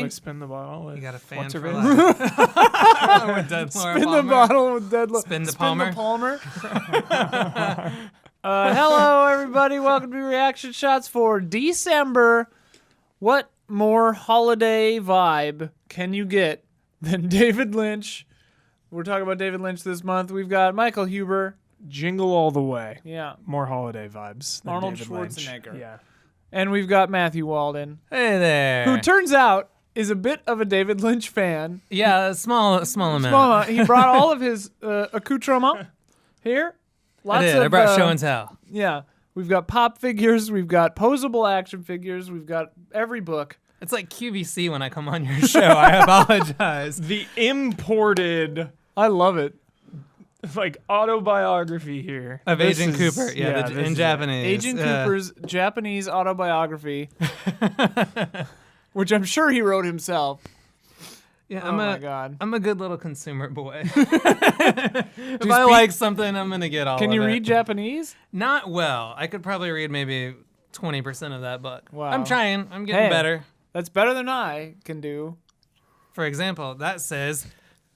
ready? Spin the bottle. You got a fan What's her for face? life. With dead Laura Spin the Palmer. bottle with dead. Spin the Spin the Palmer. Palmer. Hello, everybody. Welcome to Reaction Shots for December. What more holiday vibe can you get than David Lynch? We're talking about David Lynch this month. We've got Michael Huber. Jingle all the way. Yeah. More holiday vibes than Arnold David Schwarzenegger. Lynch. Yeah. And we've got Matthew Walden, Hey there. who turns out is a bit of a David Lynch fan. Yeah, a small amount. Small amount. He brought all of his accoutrement here. I did. I brought show and tell. Yeah. We've got pop figures. We've got posable action figures. We've got every book. It's like QVC when I come on your show. I apologize. The imported, I love it. like, autobiography here. Of This Agent is- Cooper. Yeah, this in is it. Japanese. Agent Cooper's Japanese autobiography, which I'm sure he wrote himself. Yeah, Oh my God. I'm a good little consumer boy. If I like something, I'm gonna get all Can of you it. read Japanese? Not well. I could probably read maybe 20% of that book. Wow. I'm trying. I'm getting Hey. better. That's better than I can do. For example, that says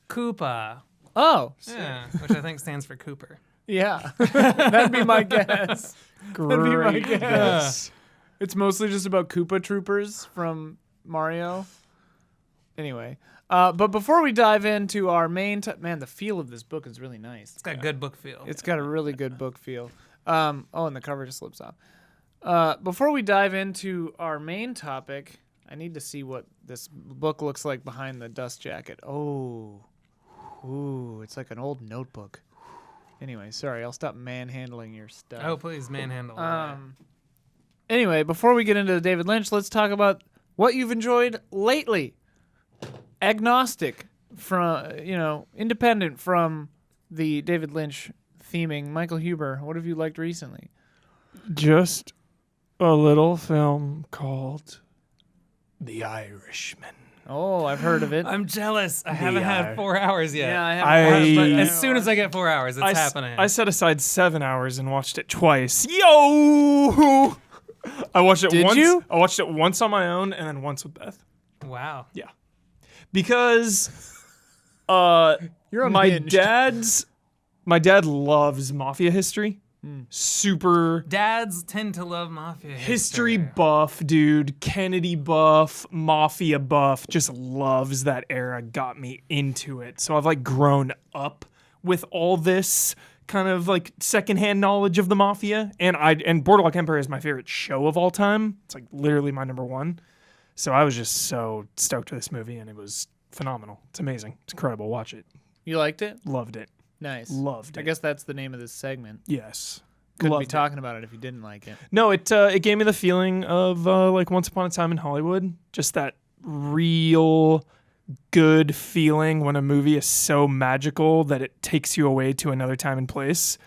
Koopa. Oh, Yeah, which I think stands for Cooper. yeah. That'd be my guess. That'd be my Great guess. guess. It's mostly just about Koopa Troopers from Mario. Anyway, but before we dive into our main, man, the feel of this book is really nice. It's got good book feel. It's got a really good book feel. Oh, and the cover just slips off. Before we dive into our main topic, I need to see what this book looks like behind the dust jacket. Oh, ooh, it's like an old notebook. Anyway, sorry, I'll stop manhandling your stuff. Oh, please manhandle it. Anyway, before we get into David Lynch, let's talk about what you've enjoyed lately. Agnostic from, independent from the David Lynch theming. Michael Huber, what have you liked recently? Just a little film called The Irishman. Oh, I've heard of it. I'm jealous. I haven't had 4 hours yet. Yeah, I I- haven't. But I- as soon as I get 4 hours, it's happening. I set aside 7 hours and watched it twice. Yo! I watched it Did once. you? I watched it once on my own and then once with Beth. Wow. Yeah. Because You're my unhinged. my dad loves mafia history. Super Dads tend to love mafia history buff, dude. Kennedy buff, mafia buff. Just loves that era. Got me into it. So I've like grown up with all this kind of like secondhand knowledge of the mafia. And Boardwalk Empire is my favorite show of all time. It's like literally my number one. So I was just so stoked with this movie, and it was phenomenal. It's amazing. It's incredible. Watch it. You liked it? Loved it. Nice. Loved it. I guess that's the name of this segment. Yes. Couldn't Loved be it. talking about it if you didn't like it. No, it gave me the feeling of like Once Upon a Time in Hollywood. Just that real good feeling when a movie is so magical that it takes you away to another time and place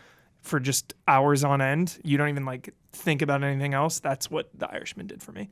for just hours on end. You don't even like think about anything else. That's what The Irishman did for me.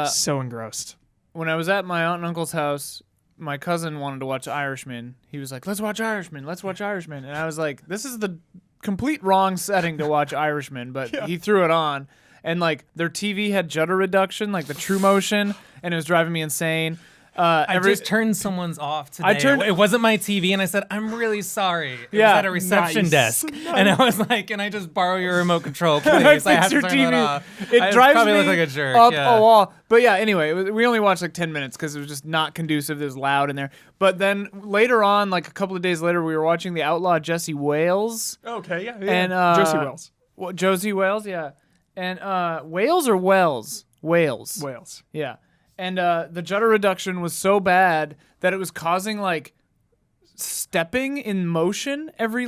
So engrossed. When I was at my aunt and uncle's house, my cousin wanted to watch Irishman. He was like, let's watch Irishman. Let's watch Irishman. And I was like, this is the complete wrong setting to watch Irishman. But he threw it on. And like their TV had judder reduction, like the true motion. And it was driving me insane. I just turned someone's off today. I turned- It wasn't my TV, and I said, I'm really sorry. It Yeah, was at a reception nice. desk. And I was like, can I just borrow your remote control, please? I have Fix to your turn that off. It I drives probably me look like a jerk. up yeah. a wall. But yeah, anyway, we only watched like 10 minutes because it was just not conducive. It was loud in there. But then later on, like a couple of days later, we were watching The Outlaw Jesse Wales. Okay, yeah. And Josie Wells. Josie Wales, yeah. And Wales or Wells? Wales. Wales. Yeah. And the judder reduction was so bad that it was causing like stepping in motion every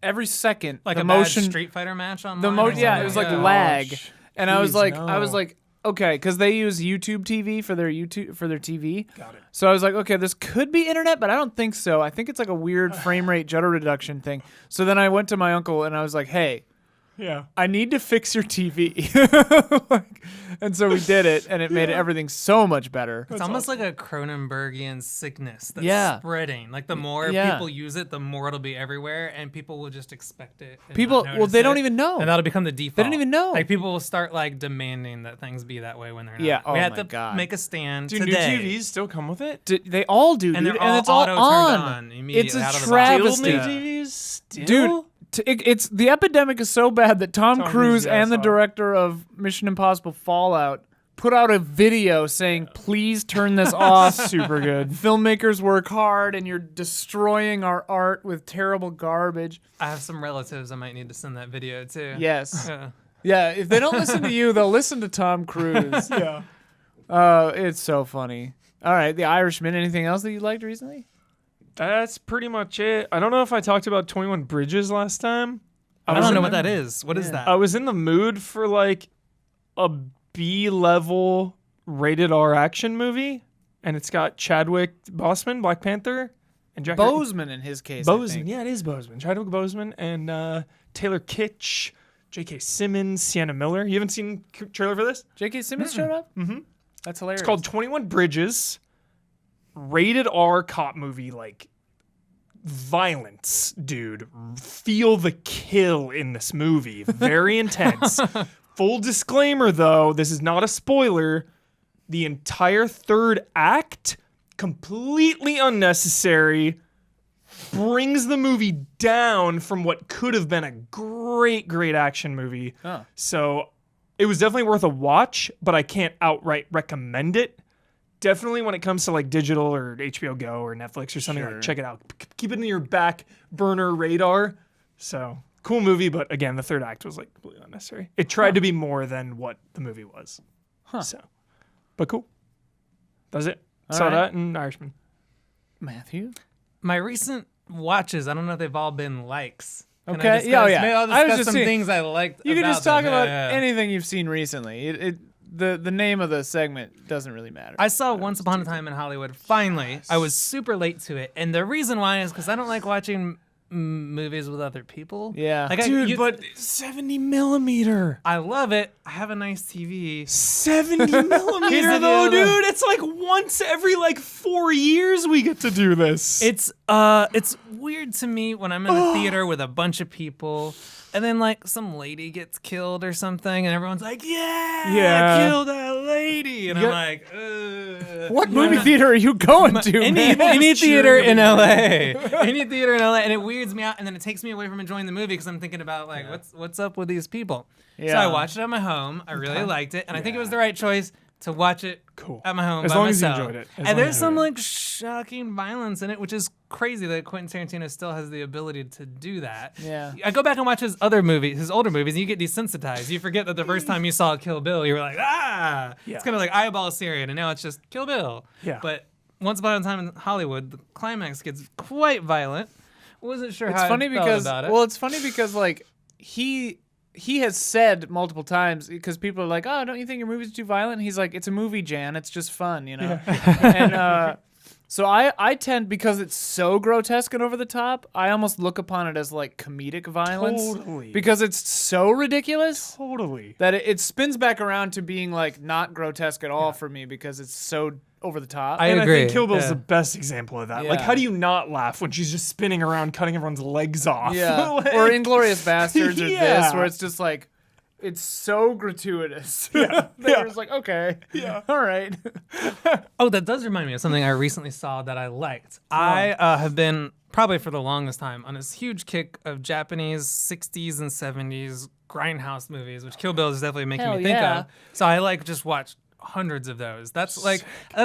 every second. Like the a motion, bad Street Fighter match online. the or yeah, it was like something. lag. And I was Jeez, like, okay, because they use YouTube TV for their TV. Got it. So I was like, okay, this could be internet, but I don't think so. I think it's like a weird frame rate judder reduction thing. So then I went to my uncle and I was like, hey, Yeah. I need to fix your TV. And so we did it, and it made everything so much better. It's almost like a Cronenbergian sickness that's spreading. Like the more people use it, the more it'll be everywhere, and people will just expect it. And People, not well, notice they it, don't even know. and that'll become the default. They don't even know. Like people will start like demanding that things be that way when they're not. Yeah, we oh had my to God. make a stand Do today. new TVs still come with it? They all do, And dude. they're all it's all auto on. turned on immediately It's a out of the travesty. Still box. new TVs? Still? Dude, it's the epidemic is so bad that Tom Cruise yeah, I and the saw it. director of Mission Impossible Fallout put out a video saying, please turn this off. Super good. Filmmakers work hard, and you're destroying our art with terrible garbage. I have some relatives I might need to send that video to. Yes. Yeah. Yeah, if they don't listen to you, they'll listen to Tom Cruise. Yeah. It's so funny. All right, The Irishman. Anything else that you liked recently? That's pretty much it. I don't know if I talked about 21 Bridges last time. I don't know what that is. What is that? I was in the mood for like a B-level rated R action movie, and it's got Chadwick Boseman, Black Panther, and Jack Boseman in his case. I Boseman. think. Yeah, it is Boseman. Chadwick Boseman and Taylor Kitsch, J.K. Simmons, Sienna Miller. You haven't seen trailer for this? J.K. Simmons showed up? Mm-hmm. That's hilarious. It's called 21 Bridges. Rated R cop movie, like violence, dude. Feel the kill in this movie. Very intense. Full disclaimer, though, this is not a spoiler. The entire third act, completely unnecessary, brings the movie down from what could have been a great, great action movie. Oh. So it was definitely worth a watch, but I can't outright recommend it. Definitely when it comes to like digital or HBO Go or Netflix or something, Sure. like check it out. Keep it in your back burner radar. So cool movie, but again, the third act was like completely unnecessary. It tried to be more than what the movie was. So, but cool. That's it. Saw right. that and Irishman. Matthew? My recent watches, I don't know if they've all been likes. Can I Okay. discuss- Yeah, oh, yeah. Maybe I'll I was discuss just some saying, things I liked. You could just talk them. about Yeah. anything you've seen recently. The name of the segment doesn't really matter. I saw Once Upon a Time in Hollywood. Finally, I was super late to it, and the reason why is because I don't like watching movies with other people. Yeah. like Dude, but 70 millimeter. I love it. I have a nice TV. 70 Here's millimeter the though, deal, dude. It's like once every like 4 years we get to do this. It's weird to me when I'm in a theater with a bunch of people, and then like some lady gets killed or something, and everyone's like, Yeah. kill that lady," and I'm like, Ugh. what movie theater are you going to, man? Any theater in LA, any theater in LA, and it weirds me out, and then it takes me away from enjoying the movie because I'm thinking about like what's up with these people. So Yeah. I watched it at my home. I really liked it, and I think it was the right choice to watch it Cool. at my home As by long as you myself. enjoyed it. As long And there's as you some enjoyed like shocking violence in it, which is crazy that Quentin Tarantino still has the ability to do that. Yeah. I go back and watch his other movies, his older movies, and you get desensitized. You forget that the first time you saw Kill Bill, you were like, Yeah. It's kind of like eyeball Syrian, and now it's just Kill Bill. Yeah. But Once Upon a Time in Hollywood, the climax gets quite violent. Wasn't sure It's how funny I felt because about it. well, it's funny because like he has said multiple times because people are like, "Oh, don't you think your movie's too violent?" He's like, "It's a movie, Jan. It's just fun, you know." And so I tend, because it's so grotesque and over the top, I almost look upon it as like comedic violence. Totally. Because it's so ridiculous Totally. that it spins back around to being like not grotesque at all for me because it's so over the top. I And agree. I think Kill Bill's Yeah. the best example of that. Like, Yeah. how do you not laugh when she's just spinning around, cutting everyone's legs off? Yeah, Like- or Inglorious Bastards or Yeah. this, where it's just like, it's so gratuitous. Yeah, you're just like, okay, yeah, all right. Oh, that does remind me of something I recently saw that I liked. I have been, probably for the longest time, on this huge kick of Japanese 60s and 70s grindhouse movies, which Kill Bill is definitely making Hell me think yeah. of. So I like just watched hundreds of those. That's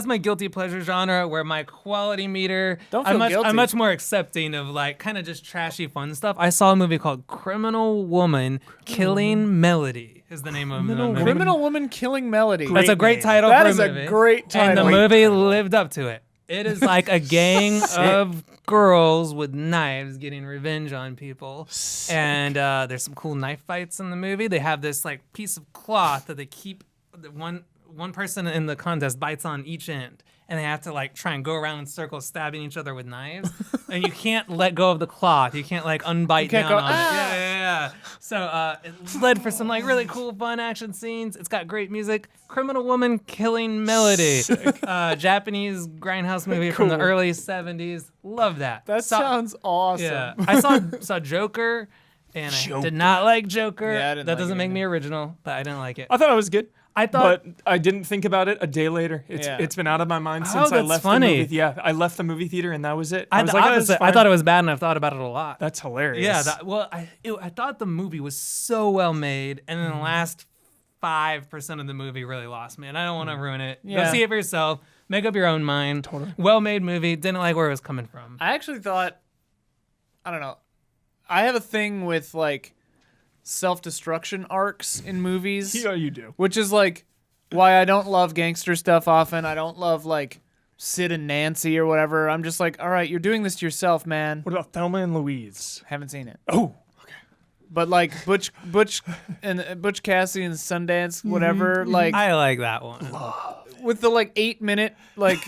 my guilty pleasure genre, where my quality meter, Don't feel guilty. I'm much more accepting of like kind of just trashy fun stuff. I saw a movie called Criminal Woman Killing Melody is the name of the movie. Criminal Woman Killing Melody. That's a great name. title That for is a a movie. great And the title. movie lived up to it. It is like a gang of girls with knives getting revenge on people. And there's some cool knife fights in the movie. They have this like piece of cloth that they keep, one person in the contest bites on each end. And they have to like try and go around in circles stabbing each other with knives. And you can't let go of the cloth. You can't like unbite can't down go, on "Ah!" it. Yeah. It led for some like really cool, fun action scenes. It's got great music. Criminal woman killing melody. Japanese grindhouse movie from the early 70s. Love that. That sounds awesome. Yeah, I saw Joker, and I did not like Joker. Yeah, I didn't that like doesn't it make either. me original, but I didn't like it. I thought it was good. I thought, but I didn't think about it a day later. It's been out of my mind since I that's left funny. the movie. Yeah, I left the movie theater and that was it. I was the like, oh, opposite. it's I fine. thought it was bad, and I've thought about it a lot. That's hilarious. Yeah, I thought the movie was so well made, and then the last 5% of the movie really lost me, and I don't want to ruin it. Yeah. Go see it for yourself. Make up your own mind. Totally. Well-made movie. Didn't like where it was coming from. I actually thought, I don't know. I have a thing with like self-destruction arcs in movies, Yeah, you do. which is like why I don't love gangster stuff often. I don't love like Sid and Nancy or whatever. I'm just like, all right, you're doing this to yourself, man. What about Thelma and Louise? Haven't seen it. Oh, But like Butch Cassidy and Sundance, whatever, like I like that one. with the like 8-minute like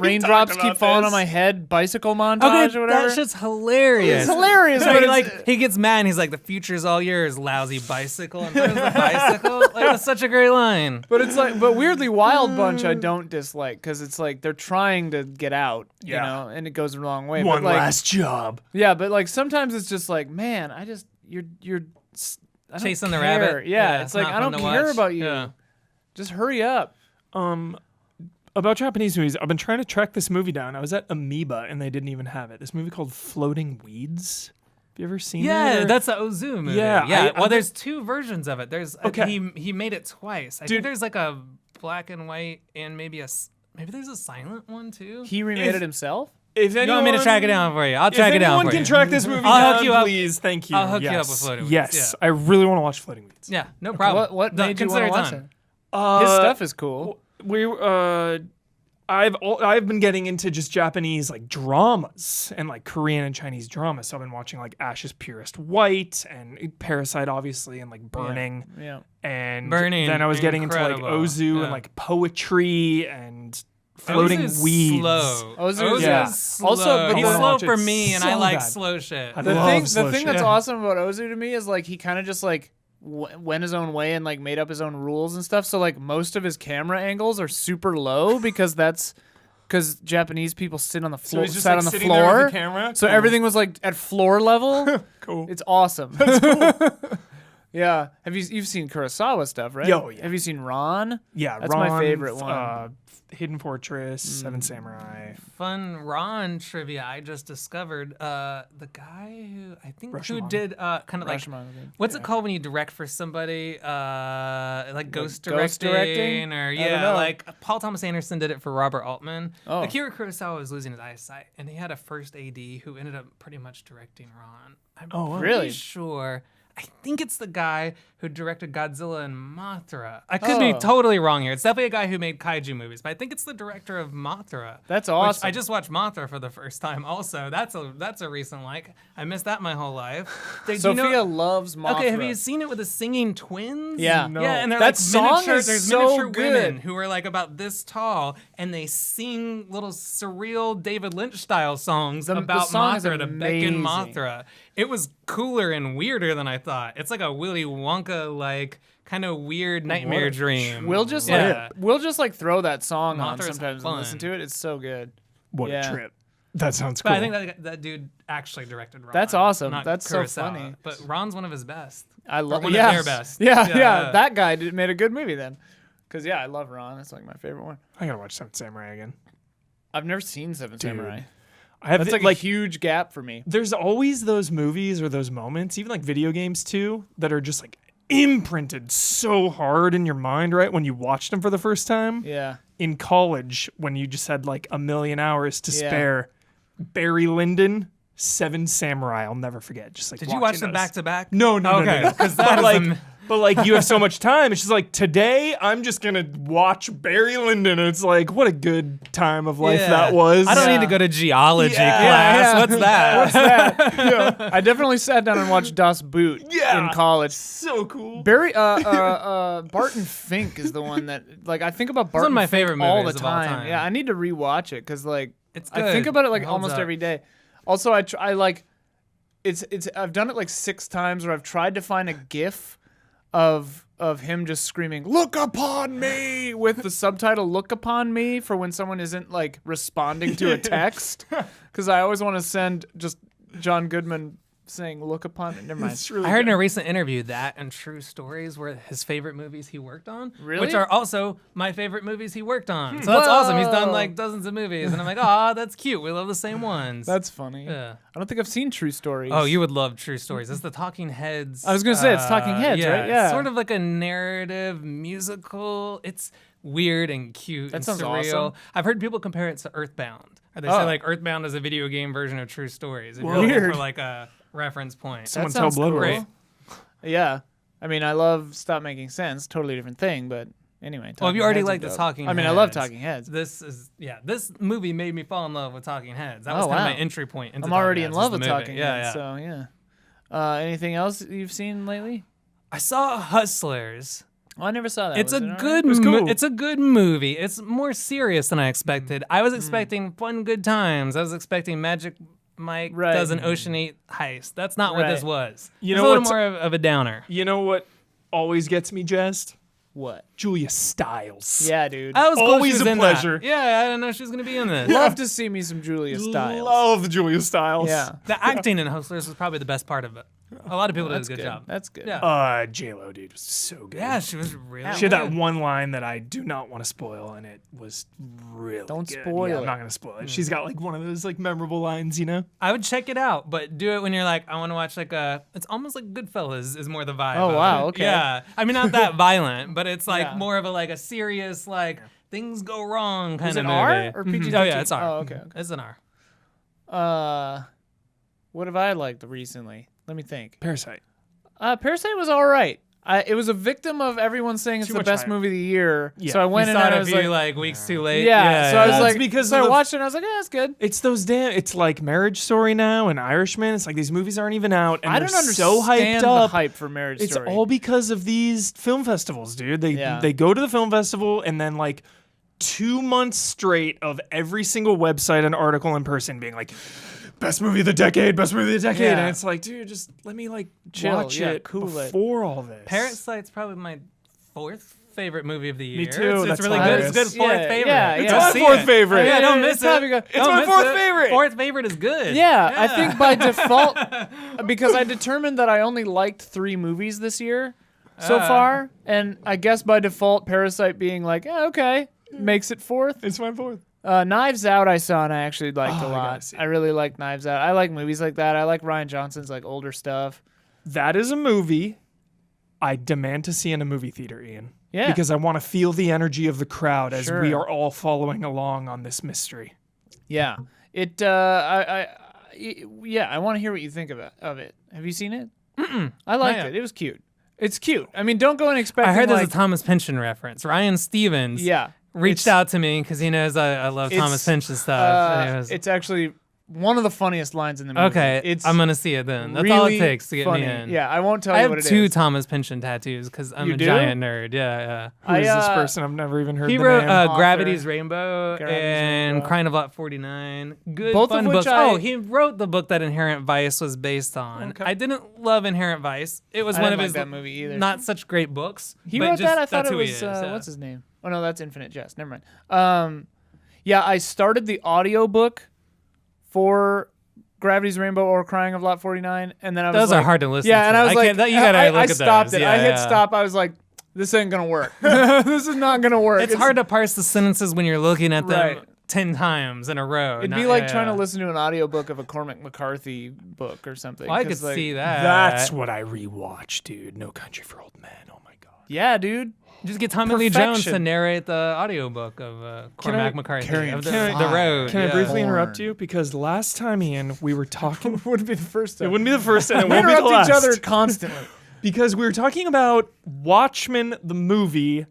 raindrops talked keep about falling this. on my head bicycle montage or whatever. that shit's hilarious. It's hilarious, So but he it's- he gets mad and he's like, the future's all yours, lousy bicycle, and throws the bicycle. Like, that's such a great line. But it's like, but weirdly, Wild Bunch I don't dislike because it's like they're trying to get out, you Yeah. know, and it goes the wrong way. one but like, last job. yeah, but like sometimes it's just like, man, I just you're I don't Chasing the care. rabbit. Yeah, Yeah, it's like not I fun don't to care watch. about you. Yeah. Just hurry up. About Japanese movies, I've been trying to track this movie down. I was at Amoeba and they didn't even have it. This movie called Floating Weeds. Have you ever seen it? Yeah, or- that's the Ozu movie. Yeah, Yeah. I- Well, there's two versions of it. There's Okay. he made it twice. I Dude. think there's like a black and white and maybe there's a silent one too. He remade it himself. If You anyone, want me to track it down for you? I'll track it if down anyone for can you. track this movie I'll down, hook you up. please, thank you. I'll hook you yes. up with Floating Weeds, Yes, yeah. I really want to watch Floating Weeds. Yeah, no problem. What made you Consider want to it watch done. it? His stuff is cool. I've been getting into just Japanese like dramas and like Korean and Chinese dramas. So I've been watching like Ash's Purest White and Parasite, obviously, and like Burning. Yeah. And Burning, then I was getting into like incredible. Ozu Yeah. and like poetry and Floating Ozu's Weeds. Slow. Ozu's- yeah. is slow. Also, but he's the- slow watch it for me, and I so like bad. slow shit. I The love thing slow that's shit. awesome about Ozu to me is like he kind of just like went his own way and like made up his own rules and stuff. So like most of his camera angles are super low because Japanese people sit on the So floor, he's just sat like on the sitting there with floor. the camera. So Cool. everything was like at floor level. Cool. It's awesome. Yeah. You've seen Kurosawa stuff, right? Oh, yeah. Have you seen Ron? Yeah, That's my Ron, favorite one. Hidden Fortress, Seven Samurai. Fun Ron trivia I just discovered. The guy who I think who Rashomon. did kind of like Rashomon, I think. what's it called when you direct for somebody? Like ghost ghost directing, directing? or I don't yeah, know. like Paul Thomas Anderson did it for Robert Altman. Oh. Akira Kurosawa was losing his eyesight, and he had a first AD who ended up pretty much directing Ron. I'm wow. pretty Really? sure. I think it's the guy who directed Godzilla and Mothra. I could be Oh. totally wrong here. It's definitely a guy who made kaiju movies, but I think it's the director of Mothra. That's which awesome. I just watched Mothra for the first time. Also, that's a recent like. I missed that my whole life. Do you Sophia know- loves Mothra. Okay, have you seen it with the singing twins? Yeah. No. Yeah, and they're That like song miniature, is there's so miniature good. women who are like about this tall, and they sing little surreal David Lynch style songs The about song is Mothra to beckon amazing. Mothra. It was cooler and weirder than I thought. It's like a Willy Wonka like kind of weird nightmare dream. We'll just Yeah. like throw that song on Mothra's sometimes fun. and listen to it. It's so good. What Yeah. a trip. That sounds But cool. I think that dude actually directed Ron. That's awesome. not That's so Kurosawa. funny. But Ron's one of his best. I love one of yeah. their best. Yeah, Yeah, yeah. yeah. That guy made a good movie then. Cause yeah, I love Ron. That's like my favorite one. I gotta watch Seven Samurai again. I've never seen Seven Samurai. I have That's like a huge gap for me. There's always those movies or those moments, even like video games too, that are just like imprinted so hard in your mind, right? When you watched them for the first time. Yeah. In college, when you just had like a million hours to Yeah. spare, Barry Lyndon, Seven Samurai, I'll never forget. Just like Did you watch watching them those. back to back? No, Okay, no. because that But is like, am- but like you have so much time. It's just like today I'm just gonna watch Barry Lyndon. And it's like what a good time of life Yeah. that was. I don't Yeah. need to go to geology Yeah. class. Yeah. What's that? I definitely sat down and watched Das Boot Yeah. in college. So cool. Barry Barton Fink is the one that like I think about Barton one of my Fink favorite all the movies of all time. Yeah, I need to rewatch it because like It's I think good. about it like It holds almost up. every day. Also, I like it's I've done it like 6 times where I've tried to find a GIF of him just screaming "Look upon me" with the subtitle "Look upon me" for when someone isn't like responding to a text, because I always want to send just John Goodman saying "Look upon me." Never mind. I heard in a recent interview that and True Stories were his favorite movies he worked on, Really? which are also my favorite movies he worked on. So that's awesome. He's done like dozens of movies, and I'm like, oh, that's cute. We love the same ones. That's funny. Yeah. I don't think I've seen True Stories. Oh, you would love True Stories. It's the Talking Heads. I was gonna say, it's Talking Heads, right? Yeah. It's sort of like a narrative musical. It's weird and cute That and sounds surreal. awesome. I've heard people compare it to Earthbound. Or they say like Earthbound is a video game version of True Stories. If you're looking Weird. for like a reference point. Someone That tell sounds Bloodworth. cool. Yeah. I mean, I love Stop Making Sense. Totally different thing, but anyway. Well, if you Talking already Heads like are the dope. Talking I mean, Heads, I love Talking Heads. This movie made me fall in love with Talking Heads. That was Oh, kind of wow. my entry point into I'm Talking already Heads, in was love the with movie. Talking Yeah, Heads, yeah. so yeah. Anything else you've seen lately? I saw Hustlers. Oh, I never saw that. It's Was a it all right? good was cool. it's a good movie. It's more serious than I expected. I was expecting fun good times. I was expecting Magic Mike Right. does an Ocean 8 heist. That's not what this Right. was. You It's know a little what's- more of a downer. You know what always gets me jazzed? What? Julia Stiles. Yeah, dude. That was cool Always she was a in pleasure. That. Yeah, I didn't know she was gonna be in this. Love to see me some Julia Stiles. Love Julia Stiles. Yeah. The acting in Hustlers was probably the best part of it. A lot of people did a That's good job. That's good. Yeah. J-Lo, dude, was so good. Yeah, she was really She had that good. one line that I do not want to spoil, and it was really Don't good. spoil Yeah, it. I'm not gonna spoil it. She's got like one of those like memorable lines, you know? I would check it out, but do it when you're like, I want to watch like a. It's almost like Goodfellas is more the vibe. Oh, of wow, it. okay. Yeah, I mean not that violent, but it's like Yeah. more of a like a serious like things go wrong kind Is of it movie. R or PG-13? Oh yeah, it's R. Oh, okay. It's an R. What have I liked recently? Let me think. Parasite. Parasite was all right. It was a victim of everyone saying it's Too the much best hype. movie of the year. Yeah. So I went You in saw and it I a was few like, weeks too late. yeah. So I was Well, like, it's because so of I the- watched it and I was like, yeah, it's good. It's those damn. It's like Marriage Story now and Irishman. It's like these movies aren't even out, and I they're don't understand so hyped the up. hype for Marriage It's Story. all because of these film festivals, dude. They go to the film festival and then like 2 months straight of every single website and article in person being like, best movie of the decade, best movie of the decade, Yeah. and it's like, dude, just let me like Chill, watch yeah, it cool it. before all this. Parasite's probably my 4th favorite movie of the year. too, It's that's really good. It's hilarious. good. 4th Yeah, favorite. yeah, It's yeah. my See 4th it. favorite. Yeah, don't it's miss time to it. go. It's Don't my miss 4th it. favorite. 4th favorite is good. Yeah, I think by default, because I determined that I only liked 3 movies this year so far, and I guess by default, Parasite being like, okay, makes it 4th. It's my 4th. Knives Out I saw and I actually liked a I gotta lot. see it. I really like Knives Out. I like movies like that. I like Ryan Johnson's like older stuff. That is a movie I demand to see in a movie theater, Ian. Yeah. Because I want to feel the energy of the crowd as we Sure. are all following along on this mystery. Yeah, it. Yeah, I want to hear what you think of it. Have you seen it? I liked yeah. it. It was cute. It's cute. I mean, don't go in expecting. I heard there's like, a Thomas Pynchon reference. Ryan Stevens Yeah, reached out to me because he knows I love Thomas Pynchon stuff. And he was- it's actually one of the funniest lines in the movie. okay, it's I'm gonna see it then. That's really all it takes to get funny. me in. Yeah, I won't tell I you have what it 2 is. Thomas Pynchon tattoos because I'm You a do? giant nerd. Yeah. Who is this I, person? I've never even heard He the wrote name. Author. Gravity's Rainbow Gravity's and Rainbow. Crying of Lot 49. Good, Both of fun which books. I- Oh, he wrote the book that Inherent Vice was based on. Okay. I didn't love Inherent Vice. It was I one didn't of like his that movie either. not such great books. He but wrote just, that. I thought that's it who he was is, yeah. what's his name? Oh no, that's Infinite Jest. Never mind. Yeah, I started the audiobook for Gravity's Rainbow or Crying of Lot 49, and then I was Those like, are hard to listen Yeah, to. and I was I like, can't- that- you gotta look I at stopped those. it. I Yeah, hit yeah. stop. I was like, this ain't gonna work. This is not gonna work. It's hard to parse the sentences when you're looking at them Right. 10 times in a row. It'd be like trying to listen to an audiobook of a Cormac McCarthy book or something. Well, I could 'cause, like, see that. That's what I rewatch, dude. No Country for Old Men. Oh my god. Yeah, dude. Just get Tommy Lee Jones to Perfection. narrate the audiobook of Cormac McCarthy of the can Road. Can I yeah. briefly Porn. interrupt you? Because last time, Ian, we were talking. Wouldn't be the first time. It wouldn't be the first and it We won't be the interrupt last. each other constantly. Because we were talking about Watchmen, the movie,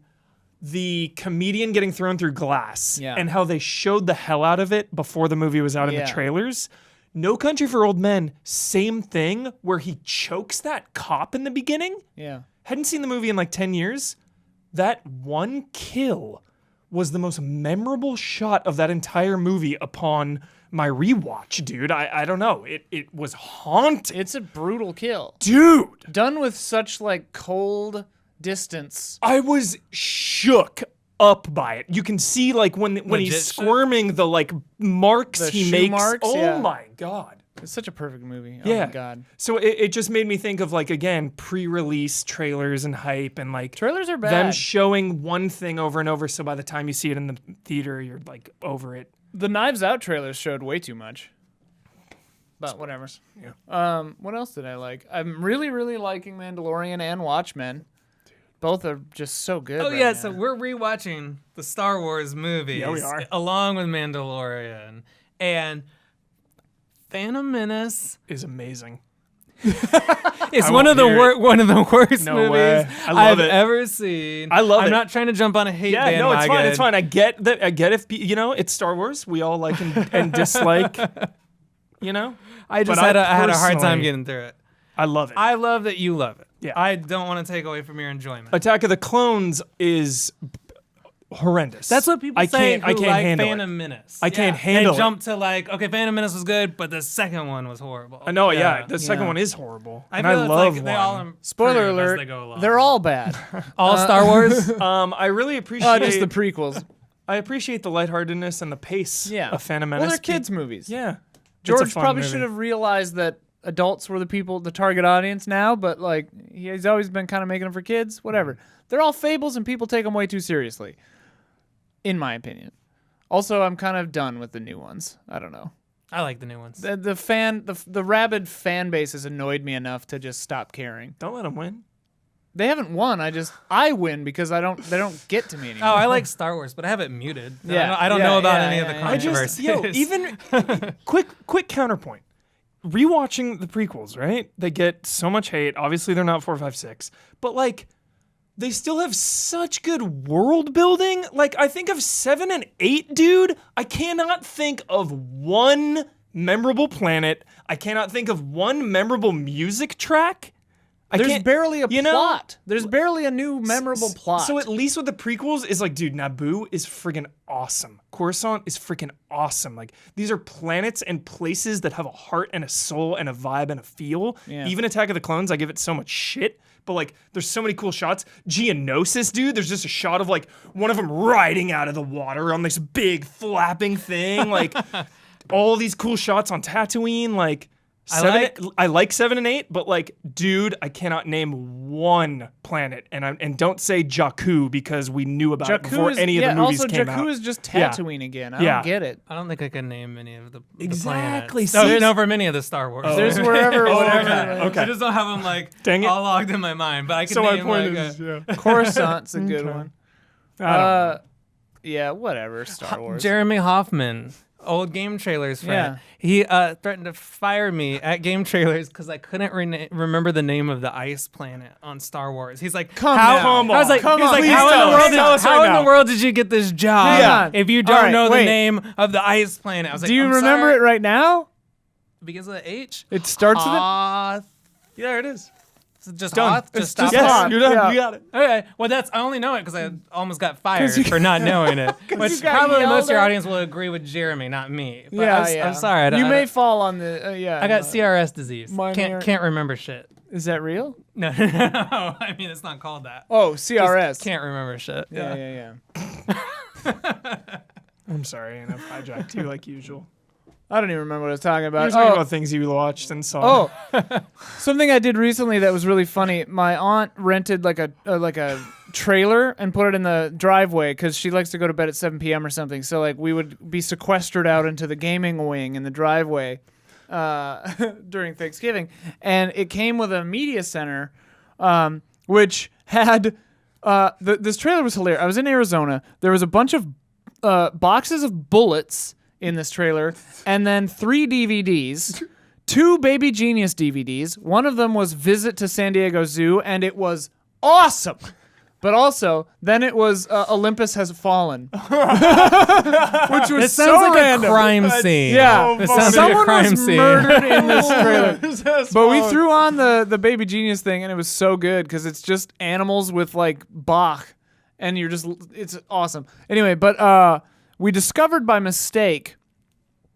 the comedian getting thrown through glass, Yeah. and how they showed the hell out of it before the movie was out in Yeah. the trailers. No Country for Old Men, same thing, where he chokes that cop in the beginning. Yeah. Hadn't seen the movie in like 10 years. That one kill was the most memorable shot of that entire movie upon my rewatch, dude. I don't know. It was haunting. It's a brutal kill. Dude, Done with such like cold distance. I was shook up by it. You can see like when Legit he's shook? squirming, the like marks The he shoe makes. marks, Oh yeah. my God. It's such a perfect movie. Oh Yeah. my God. So it just made me think of like, again, pre-release trailers and hype and like Trailers are bad. them showing one thing over and over. So by the time you see it in the theater, you're like over it. The Knives Out trailers showed way too much. But whatever. Yeah. What else did I like? I'm really, really liking Mandalorian and Watchmen. Both are just so good. Oh right yeah, now. so we're rewatching the Star Wars movies. Yeah, we are. Along with Mandalorian and Phantom Menace Is amazing. is I one won't of the hear it. one of the worst No movies way. I love I've it. ever seen. I love I'm it. not trying to jump on a hate Yeah, bandwagon. no, it's fine. It's fine. I get that. I get if it's Star Wars. We all like and dislike. I just But had I a hard time personally- getting through it. I love it. I love that you love it. Yeah. I don't want to take away from your enjoyment. Attack of the Clones is horrendous. That's what people I say can't. I who can't like handle Phantom it. Menace. I can't handle They it. jump to like, okay, Phantom Menace was good, but the second one was horrible. I know. Yeah, the second Yeah. one is horrible, I and feel I it's love like one. they all Spoiler improve as alert. they go along. They're all bad. all Star Wars. I really appreciate. Just the prequels. I appreciate the lightheartedness and the pace. Yeah. Of Phantom Well, Menace. they're kids' movies. Yeah. It's a George fun probably movie. should have realized that adults were the target audience now, but like he's always been kind of making them for kids. Whatever. They're all fables, and people take them way too seriously, in my opinion. Also, I'm kind of done with the new ones. I don't know. I like the new ones. The rabid fan base has annoyed me enough to just stop caring. Don't let them win. They haven't won. I win because they don't get to me anymore. Oh, I like Star Wars, but I have it muted. Yeah. I don't Yeah, know about yeah, any yeah, of the yeah. I just controversies. even quick counterpoint. Rewatching the prequels, right? They get so much hate. Obviously, they're not 4, 5, 6, but like they still have such good world building. Like I think of 7 and 8, dude. I cannot think of one memorable planet. I cannot think of one memorable music track. There's barely a you know? plot. There's barely a new memorable plot. So at least with the prequels is like, dude, Naboo is friggin' awesome. Coruscant is freaking awesome. Like these are planets and places that have a heart and a soul and a vibe and a feel. Yeah. Even Attack of the Clones, I give it so much shit. But like, there's so many cool shots. Geonosis, dude. There's just a shot of like one of them riding out of the water on this big flapping thing. Like all these cool shots on Tatooine. Like. I like 7 and 8, but like, dude, I cannot name one planet, and don't say Jakku because we knew about it before any of the movies also came Jakku out. is just Tatooine again. I Yeah. don't get it. I don't think I can name any of the Exactly. planets. No, See, no, for many of the Star Wars. There's wherever. Oh, whatever. okay. I just don't have them like Dang it. all logged in my mind, but I can So my name point like is, yeah. Coruscant's a good one. I don't know. Yeah, whatever. Star Wars. Jeremy Hoffman, old Game Trailers friend. Yeah. He threatened to fire me at Game Trailers because I couldn't remember the name of the ice planet on Star Wars. He's like, Come how? on. I was like, Come he's on. like, Please how tell in the us. world? Tell us How right in now. the world did you get this job Hang on. if you don't All right, know the wait. name of the ice planet? I was like, Do you I'm remember sorry. it right now? Because of the H? It starts with it. Hoth. Yeah, there it is. Is it just Done. Hoth? It's Just stop just it? Yes, Hoth. you're done. Yeah. You got it. Okay, well I only know it because I almost got fired for not knowing it. Which you got probably yelled most of your at. audience will agree with Jeremy, not me. But Yeah, I'm sorry. I don't, You I may don't- fall on the. I got CRS disease. Minor- Can't remember shit. Is that real? No, I mean it's not called that. Oh, Just CRS. can't remember shit. Yeah. I'm sorry, and I've hijacked you like usual. I don't even remember what I was talking You're about. talking Oh, about things you watched and saw. something I did recently that was really funny. My aunt rented like a trailer and put it in the driveway because she likes to go to bed at 7 p.m. or something. So like we would be sequestered out into the gaming wing in the driveway during Thanksgiving, and it came with a media center, which had this trailer was hilarious. I was in Arizona. There was a bunch of boxes of bullets in this trailer, and then 3 DVDs, 2 Baby Genius DVDs. One of them was Visit to San Diego Zoo, and it was awesome. But also, then it was Olympus Has Fallen, which was This so sounds like random. a crime scene. Yeah, This sounds like a someone crime was scene. murdered in this trailer. But we threw on the Baby Genius thing, and it was so good because it's just animals with like Bach, and it's awesome. Anyway, but we discovered by mistake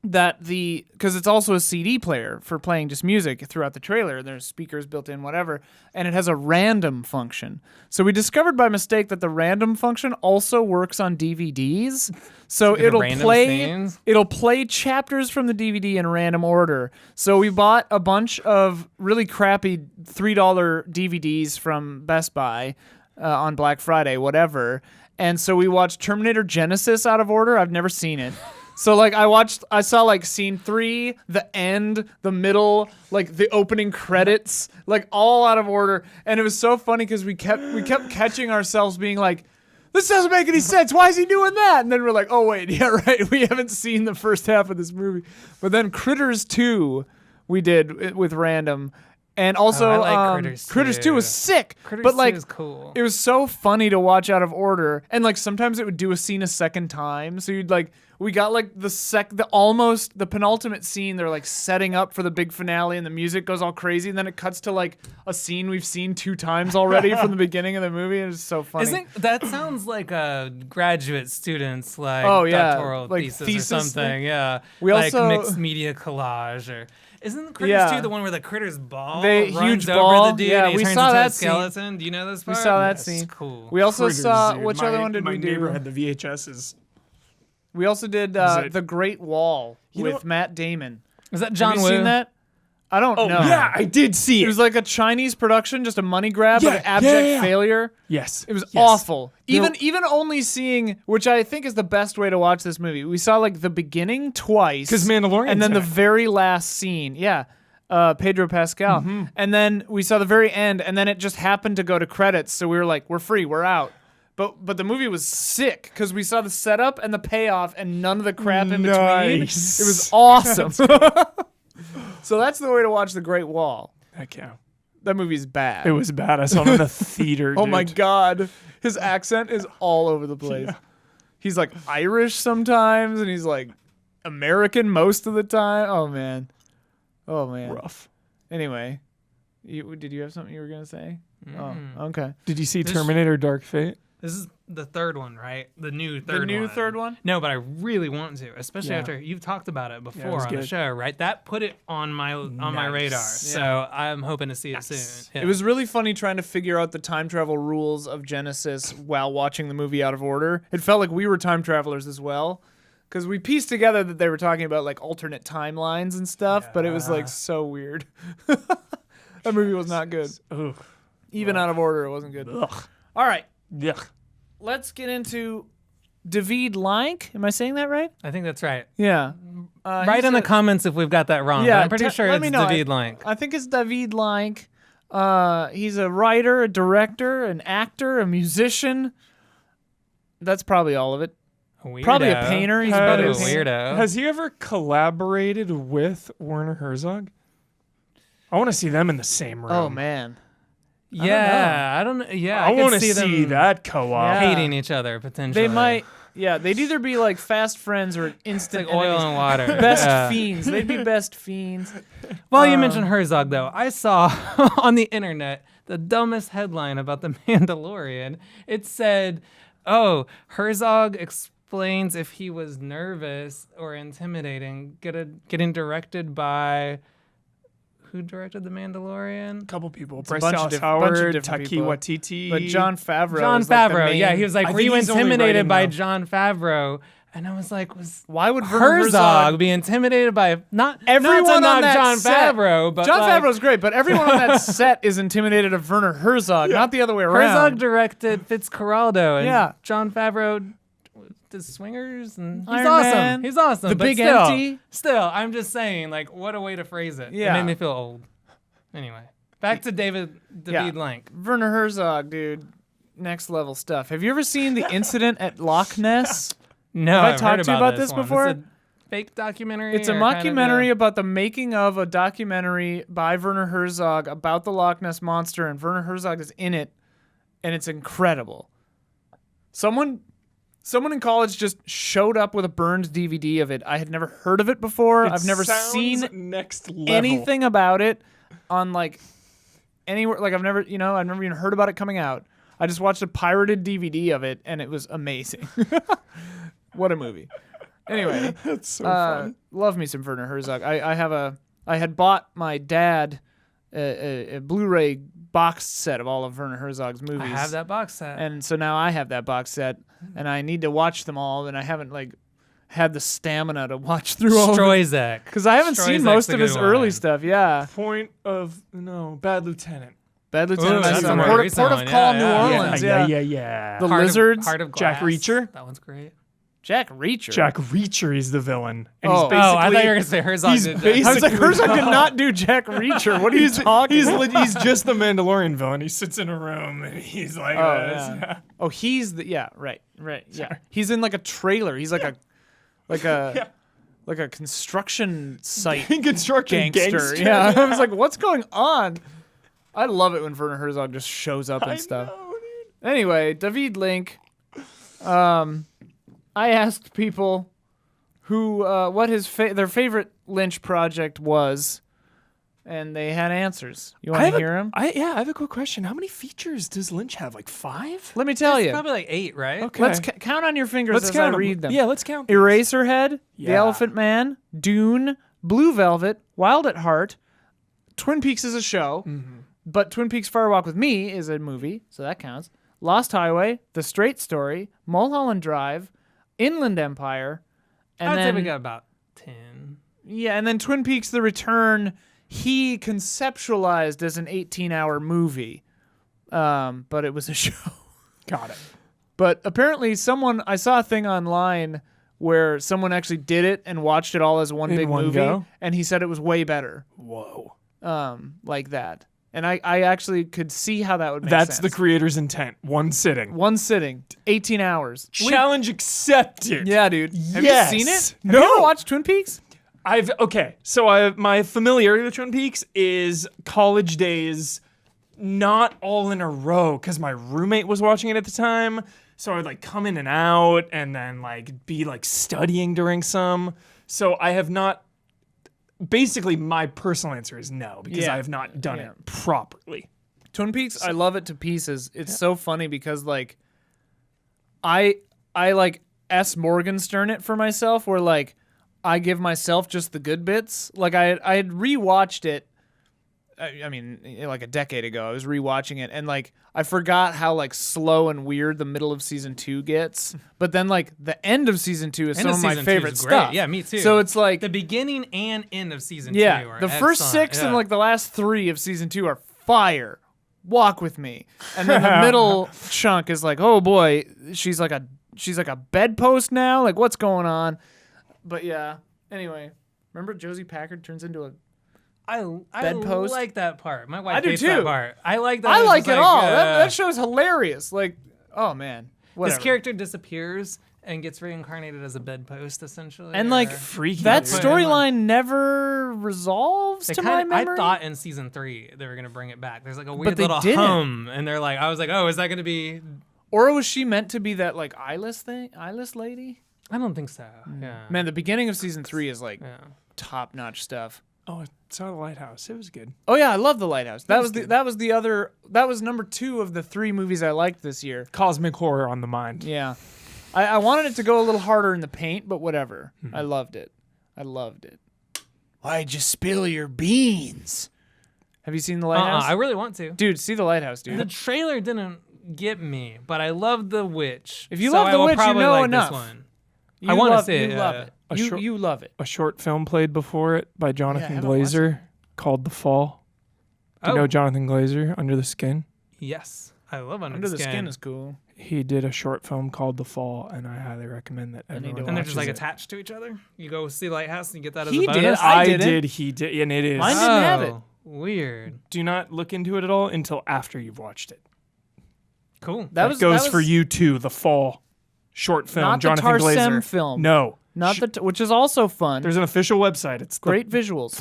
that because it's also a CD player for playing just music throughout the trailer. There's speakers built in, whatever, and it has a random function. So we discovered by mistake that the random function also works on DVDs. So it'll play chapters from the DVD in random order. So we bought a bunch of really crappy $3 DVDs from Best Buy on Black Friday, whatever. And so we watched Terminator Genesis out of order. I've never seen it. So like I saw like scene 3, the end, the middle, like the opening credits, like all out of order, and it was so funny because we kept catching ourselves being like, this doesn't make any sense. Why is he doing that? And then we're like, oh wait, yeah right, we haven't seen the first half of this movie. But then Critters 2 we did with random. And also, I like Critters 2 was sick, but like, 2 is cool. It was so funny to watch out of order, and like sometimes it would do a scene a second time. So you'd like, we got like the penultimate scene. They're like setting up for the big finale, and the music goes all crazy, and then it cuts to like a scene we've seen 2 times already from the beginning of the movie. It's so funny. That sounds like a graduate student's like doctoral like thesis or something. Yeah, we like also mixed media collage or. Isn't Critters 2 the one where the Critters ball runs huge over ball? the dude Yeah, and he we turns saw into that a skeleton? Do you know this part? We saw that Yes, scene. Cool. We also Critters, saw dude. which other one did we do? My neighbor had the VHSs. We also did The Great Wall with Matt Damon. Is that John Have you Woo? seen that? I don't know. Yeah, I did see It it. was like a Chinese production, just a money grab, Yeah, but an abject yeah. failure. Yes. It was Yes. awful. Even only seeing, which I think is the best way to watch this movie. We saw like the beginning twice. Because Mandalorian. And then the very last scene. Yeah. Pedro Pascal. Mm-hmm. And then we saw the very end, and then it just happened to go to credits. So we were like, we're free, we're out. But the movie was sick because we saw the setup and the payoff and none of the crap in between. Nice. It was awesome. So that's the way to watch The Great Wall. Heck yeah. That movie's bad. It was bad. I saw it in the theater. Oh my dude. God. His accent is all over the place. Yeah. He's like Irish sometimes and he's like American most of the time. Oh man. Rough. Anyway, did you have something you were going to say? Oh, okay. Did you see Terminator Dark Fate? This is the third one, right? The new third one. One? No, but I really want to, especially Yeah. after you've talked about it before was on the good. show, right? That put it on my radar. So I'm hoping to see it soon. Yeah. It was really funny trying to figure out the time travel rules of Genesis while watching the movie out of order. It felt like we were time travelers as well. Because we pieced together that they were talking about like alternate timelines and stuff, but it was like so weird. That movie was not good. Ugh. Even out of order, it wasn't good. Ugh. All right, Yuck. let's get into David Lynch. Am I saying that right? I think that's right. Yeah. Write in the comments if we've got that wrong. Yeah, but I'm pretty sure let it's me know. David Lynch. I think it's David Lynch. He's a writer, a director, an actor, a musician. That's probably all of it. Probably a painter. He's Probably better a weirdo. Has he ever collaborated with Werner Herzog? I want to see them in the same room. Oh man. Yeah, I don't know. Yeah, I want to see see them that co-op. Yeah. hating each other potentially. They might. Yeah, they'd either be like fast friends or It's instant like oil enemies. and water. Best Yeah. fiends. They'd be best fiends. Well, you mentioned Herzog, though. I saw on the internet the dumbest headline about The Mandalorian. It said, oh, Herzog explains if he was nervous or intimidating getting directed by... Who directed The Mandalorian? A couple people. a Bryce bunch of Dallas diff- bunch of Howard, different Taki people. Waititi. But Jon Favreau. John is like the Favreau. main- Yeah, he was like, I were think you he's only intimidated writing by now. John Favreau? And I was like, Why would Werner Herzog be intimidated by not Everyone not to on knock that John set- Favreau, but Jon like, Favreau's great, but everyone on that set is intimidated of Werner Herzog, not the other way around. Herzog directed Fitzcarraldo, and Yeah. John Favreau does Swingers, and he's Iron awesome. Man, He's awesome. The but Big still, Empty. Still, I'm just saying, like, what a way to phrase it. Yeah. It made me feel old. Anyway, back to David Lynch. Werner Herzog, dude, next level stuff. Have you ever seen The Incident at Loch Ness? No, Have I I've talked heard to you about this one. before? It's a fake documentary. It's a or kind of mockumentary about the making of a documentary by Werner Herzog about the Loch Ness Monster, and Werner Herzog is in it, and it's incredible. Someone in college just showed up with a burned DVD of it. I had never heard of it before. I've never sounds seen next level. anything about it on like anywhere. Like I've never even heard about it coming out. I just watched a pirated DVD of it, and it was amazing. What a movie. Anyway, That's so fun. love me some Werner Herzog. I had bought my dad a Blu-ray box set of all of Werner Herzog's movies. I have that box set. And so now I have that box set, and I need to watch them all, and I haven't had the stamina to watch through all of it. Stroyzek. Because I haven't seen most of his early stuff. Yeah. Bad Lieutenant. Bad Lieutenant. that's I a more Port recent of one. Call, Yeah, New yeah. Orleans. Yeah. The Lizards. Heart of Glass. Jack Reacher? That one's great. Jack Reacher. Jack Reacher is the villain. And Oh. he's basically, I thought you were going to say Herzog he's did that. basically- I was like, Herzog did not do Jack Reacher. What are you talking about? he's just the Mandalorian villain. He sits in a room and he's like, Oh, he's the right. Yeah, he's in like a trailer. He's like a construction site construction gangster. Yeah, I was like, what's going on? I love it when Werner Herzog just shows up and stuff. know, dude. Anyway, David Lynch. I asked people who what their favorite Lynch project was, and they had answers. You want to hear them? I have a quick question. How many features does Lynch have? Like 5? Let me tell It's you. probably like 8, right? Okay. Let's count on your fingers Let's as count I read them. Yeah, let's count. Eraserhead, The Yeah. Elephant Man, Dune, Blue Velvet, Wild at Heart. Twin Peaks is a show, but Twin Peaks Fire Walk with Me is a movie, so that counts. Lost Highway, The Straight Story, Mulholland Drive, Inland Empire, and I'd say then we got about 10. yeah, and then Twin Peaks: The Return. He conceptualized as an 18-hour movie, but it was a show. Got it. But apparently, I saw a thing online where someone actually did it and watched it all as one In big one movie, go? and he said it was way better, Whoa. like that. And I actually could see how that would make That's sense. the creator's intent. One sitting. One sitting, 18 hours. Challenge accepted. Yeah, dude. Have Yes. you seen it? Have No. you ever watched Twin Peaks? My familiarity with Twin Peaks is college days, not all in a row, because my roommate was watching it at the time. So I would like come in and out, and then like be like studying during some. So I have not. Basically, my personal answer is no, because Yeah. I have not done Yeah. it properly. Twin Peaks, I love it to pieces. It's so funny because like I like S. Morgenstern it for myself, where like I give myself just the good bits. Like I had rewatched it. I mean, like a decade ago, I was rewatching it, and like I forgot how like slow and weird the middle of season 2 gets. But then like the end of season 2 is End some of of my season 2 favorite is great. stuff. Yeah, me too. So it's like The beginning and end of season 2 yeah, are the first excellent. 6 Yeah. and like the last 3 of season 2 are fire. Walk with me, and then the middle chunk is like, oh boy, she's like a bedpost now. Like what's going on? But yeah. Anyway, remember Josie Packard turns into a. I bedpost. like that part. My wife I do hates too. that part. I like that. I it's like just it all. uh, That show's hilarious. Like, oh man, whatever. This character disappears and gets reincarnated as a bedpost, essentially. And like or- Freaky. that dude. storyline never resolves They to my kinda, memory. I thought in season 3 they were gonna bring it back. There's like a But weird they little didn't. hum, and they're like, I was like, oh, is that gonna be? Or was she meant to be that like eyeless lady? I don't think so. Yeah. Man, the beginning of season 3 is like Yeah. top notch stuff. Oh, it's not a lighthouse. It was good. Oh yeah, I love The Lighthouse. That was good. that was number 2 of the 3 movies I liked this year. Cosmic horror on the mind. Yeah. I wanted it to go a little harder in the paint, but whatever. I loved it. Why'd you spill your beans? Have you seen The Lighthouse? I really want to. Dude, see The Lighthouse, The dude. trailer didn't get me, but I love The Witch. If you so love I The will Witch, you probably know like enough. This one. You I wanna love- see it, You love yeah. it. A You, short- you love it. A short film played before it by Jonathan haven't watched Glazer called The Fall. Do you know Jonathan Glazer, Under the Skin? Yes. I love Under, Under the Skin is cool. He did a short film called The Fall, and I highly recommend that need everyone to And they're watches just like it. attached to each other. You go see Lighthouse and you get that as He a bonus. did. I didn't. did, he did, and it is. Mine didn't have it. Weird. Do not look into it at all until after you've watched it. Cool. That goes for you too. The Fall short film. Not Jonathan the Tarsem Glazer film. No, Not which is also fun. there's an official website. It's Great visuals.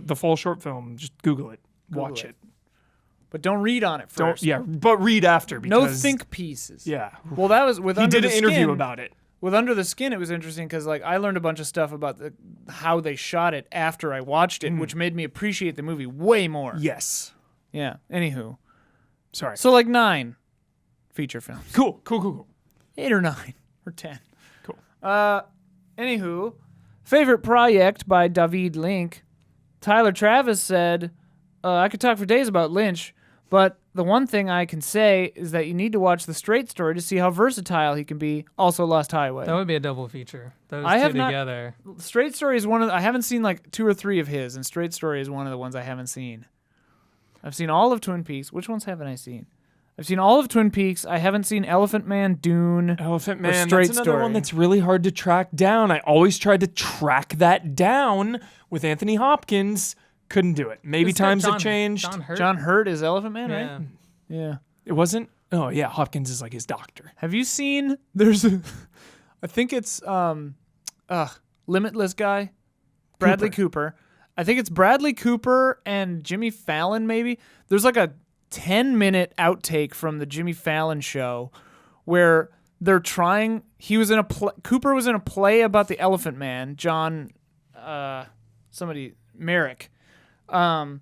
the Fall short film. Just Google it. Google Watch it. it. But don't read on it Don't. first. Yeah, but read after. No Because, think pieces. Yeah. Well, that was with He Under did the an interview Skin. about it. With Under the Skin, it was interesting because like I learned a bunch of stuff about how they shot it after I watched it, which made me appreciate the movie way more. Yes. Yeah. Anywho, Sorry. so like 9 feature films, Cool. 8 or 9 or 10. Cool. Anywho, favorite project by David Lynch. Tyler Travis said, I could talk for days about Lynch, but the one thing I can say is that you need to watch The Straight Story to see how versatile he can be. Also, Lost Highway. That would be a double feature. Those I two have not- together. Straight Story is one of I haven't seen like 2 or 3 of his, and Straight Story is one of the ones I haven't seen. I've seen all of Twin Peaks. Which ones haven't I seen? I've seen all of Twin Peaks. I haven't seen Elephant Man, Dune, Elephant or Man, Straight that's another Story. one that's really hard to track down. I always tried to track that down with Anthony Hopkins. Couldn't do it. Maybe It's got times have John- changed. John Hurt. John Hurt is Elephant Man, Yeah. right? Yeah. It wasn't? Oh, yeah. Hopkins is like his doctor. Have you seen? There's a, I think it's Limitless guy, Bradley Cooper. I think it's Bradley Cooper and Jimmy Fallon. Maybe there's like a 10-minute outtake from the Jimmy Fallon show where they're trying. He was in a Cooper was in a play about the Elephant Man. John, Merrick, and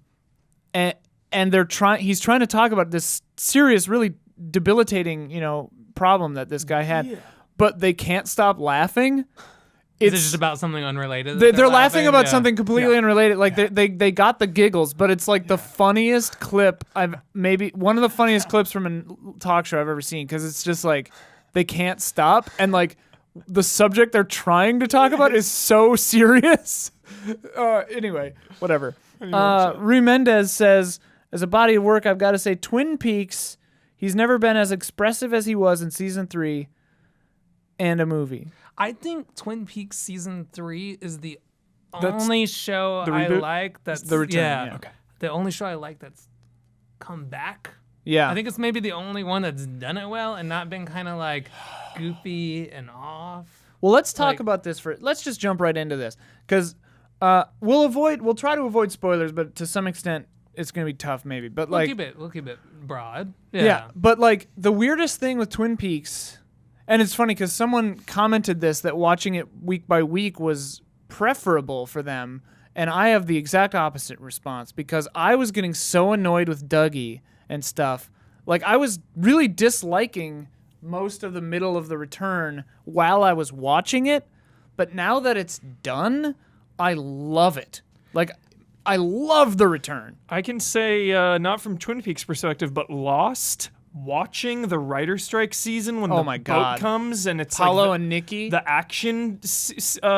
they're trying. He's trying to talk about this serious, really debilitating, problem that this guy had, but they can't stop laughing. Is it just about something unrelated? They're laughing about Yeah. something completely unrelated. Like they got the giggles, but it's like the funniest clip one of the funniest clips from a talk show I've ever seen, because it's just like they can't stop, and like the subject they're trying to talk about is so serious. Anyway, whatever. Rue Mendez says, as a body of work, I've got to say Twin Peaks, he's never been as expressive as he was in season 3 and a movie. I think Twin Peaks season 3 is the only show the I reboot? like that's The return, yeah. Okay. the only show I like that's come back. Yeah. I think it's maybe the only one that's done it well and not been kind of like goofy and off. Well, let's talk Like- about this let's just jump right into this, because we'll try to avoid spoilers, but to some extent it's going to be tough maybe. But We'll like keep it broad. yeah, but like the weirdest thing with Twin Peaks, and it's funny because someone commented this, that watching it week by week was preferable for them, and I have the exact opposite response, because I was getting so annoyed with Dougie and stuff. Like I was really disliking most of the middle of The Return while I was watching it, but now that it's done, I love it. Like I love The Return. I can say, not from Twin Peaks perspective, but Lost, watching the writer's strike season when the my boat God. comes and it's Paulo like and Nikki. the action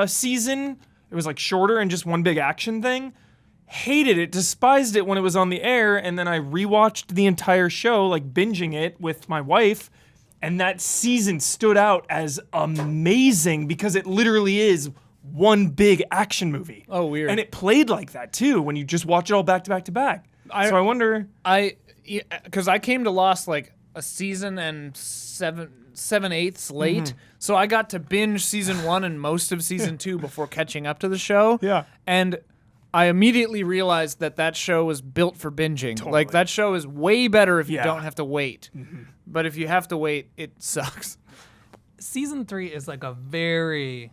season. It was like shorter and just one big action thing. Hated it, despised it when it was on the air, and then I rewatched the entire show, like binging it with my wife, and that season stood out as amazing because it literally is one big action movie. Oh, weird. And it played like that too when you just watch it all back to back to back. So I wonder. Because I came to Lost like a season and 7/8 late, so I got to binge season 1 and most of season 2 before catching up to the show. Yeah. And I immediately realized that show was built for binging. Like that show is way better if you don't have to wait. But if you have to wait, it sucks. Season 3 is like a very,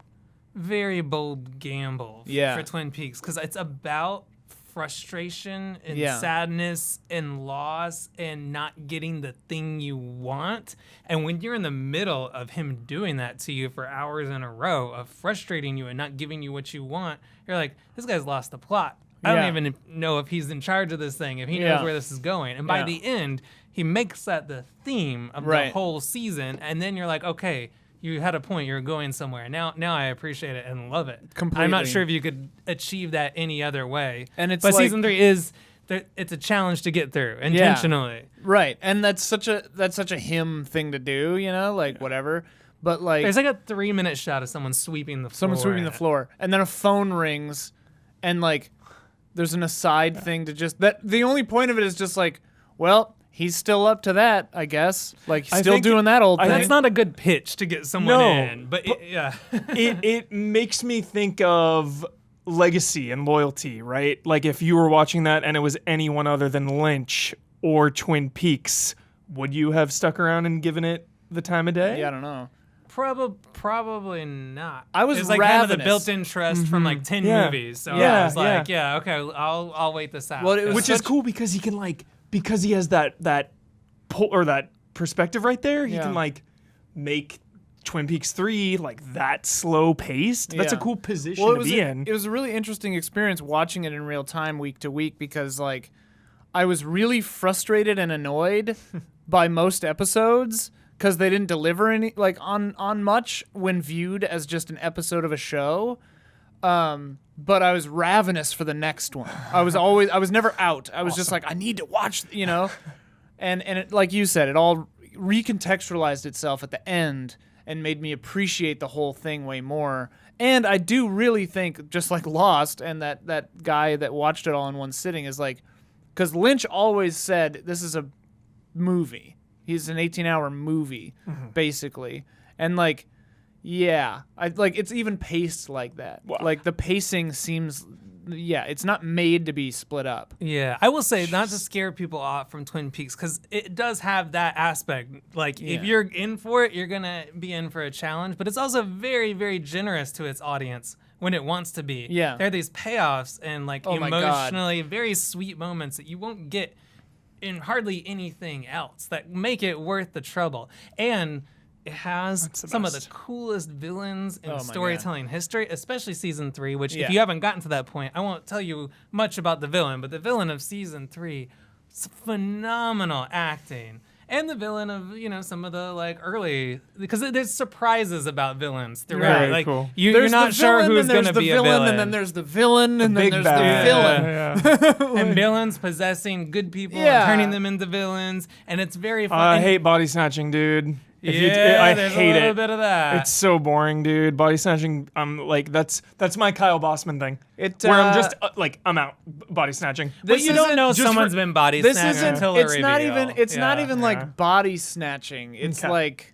very bold gamble for Twin Peaks, because it's about frustration and sadness and loss and not getting the thing you want. And when you're in the middle of him doing that to you for hours in a row, of frustrating you and not giving you what you want, you're like, this guy's lost the plot. I don't even know if he's in charge of this thing, if he knows where this is going. And by the end, he makes that the theme of the whole season. And then you're like, okay, you had a point. You're going somewhere. Now I appreciate it and love it. Completely. I'm not sure if you could achieve that any other way. And it's but like- season 3 is it's a challenge to get through intentionally. Right. And that's such a him thing to do, like whatever. But like There's like a 3-minute shot of someone sweeping the floor. someone sweeping in the it. floor, and then a phone rings, and like there's an aside thing to just that. The only point of it is just like, well, he's still up to that, I guess. Like he's I still think- doing that old thing. That's not a good pitch to get someone No, in. But yeah. it makes me think of legacy and loyalty, right? Like if you were watching that and it was anyone other than Lynch or Twin Peaks, would you have stuck around and given it the time of day? Yeah, I don't know. Probably not. I was It's like kind of the ravenous. built-in trust from like 10 Yeah. movies. So Yeah, I was like, yeah, okay, I'll wait this out. Well, it was Which is cool because he can because he has that pull or that perspective right there. He Yeah. can make Twin Peaks 3, like that slow paced. That's a Yeah. cool position Well, to be in. It was a really interesting experience watching it in real time week to week because like I was really frustrated and annoyed by most episodes because they didn't deliver any like on much when viewed as just an episode of a show. But I was ravenous for the next one. I was never out. I was just like, I need to watch, and it, like you said, it all recontextualized itself at the end and made me appreciate the whole thing way more. And I do really think, just like Lost and that guy that watched it all in one sitting is like, because Lynch always said this is a movie. He's an 18-hour movie, basically. And like, yeah, it's even paced like that. Wow. Like the pacing seems, it's not made to be split up. Yeah, I will say not to scare people off from Twin Peaks because it does have that aspect. Like if you're in for it, you're gonna be in for a challenge. But it's also very, very generous to its audience when it wants to be. Yeah. There are these payoffs and like Oh my God. emotionally very sweet moments that you won't get in hardly anything else that make it worth the trouble. And it has the some of best. the coolest villains in Oh my storytelling history, especially season 3, which Yeah. if you haven't gotten to that point, I won't tell you much about the villain, but the villain of season 3, it's phenomenal acting. And the villain of, some of the like early, because there's surprises about villains throughout. Very like cool. you're not the sure villain, who's and there's going to the be a villain, villain. and then there's the villain, and then Big there's bad. the villain. And villains possessing good people Yeah. and turning them into villains, and it's very fun. I And- hate body snatching, dude. If yeah, I there's hate a little it. bit of that. It's so boring, dude. Body snatching. I'm like, that's my Kyle Bossman thing. It, where I'm just I'm out body snatching. but you don't know just someone's for- been body This snatched isn't. until a It's not reveal. even. It's not Yeah. even like body snatching. It's Okay. like.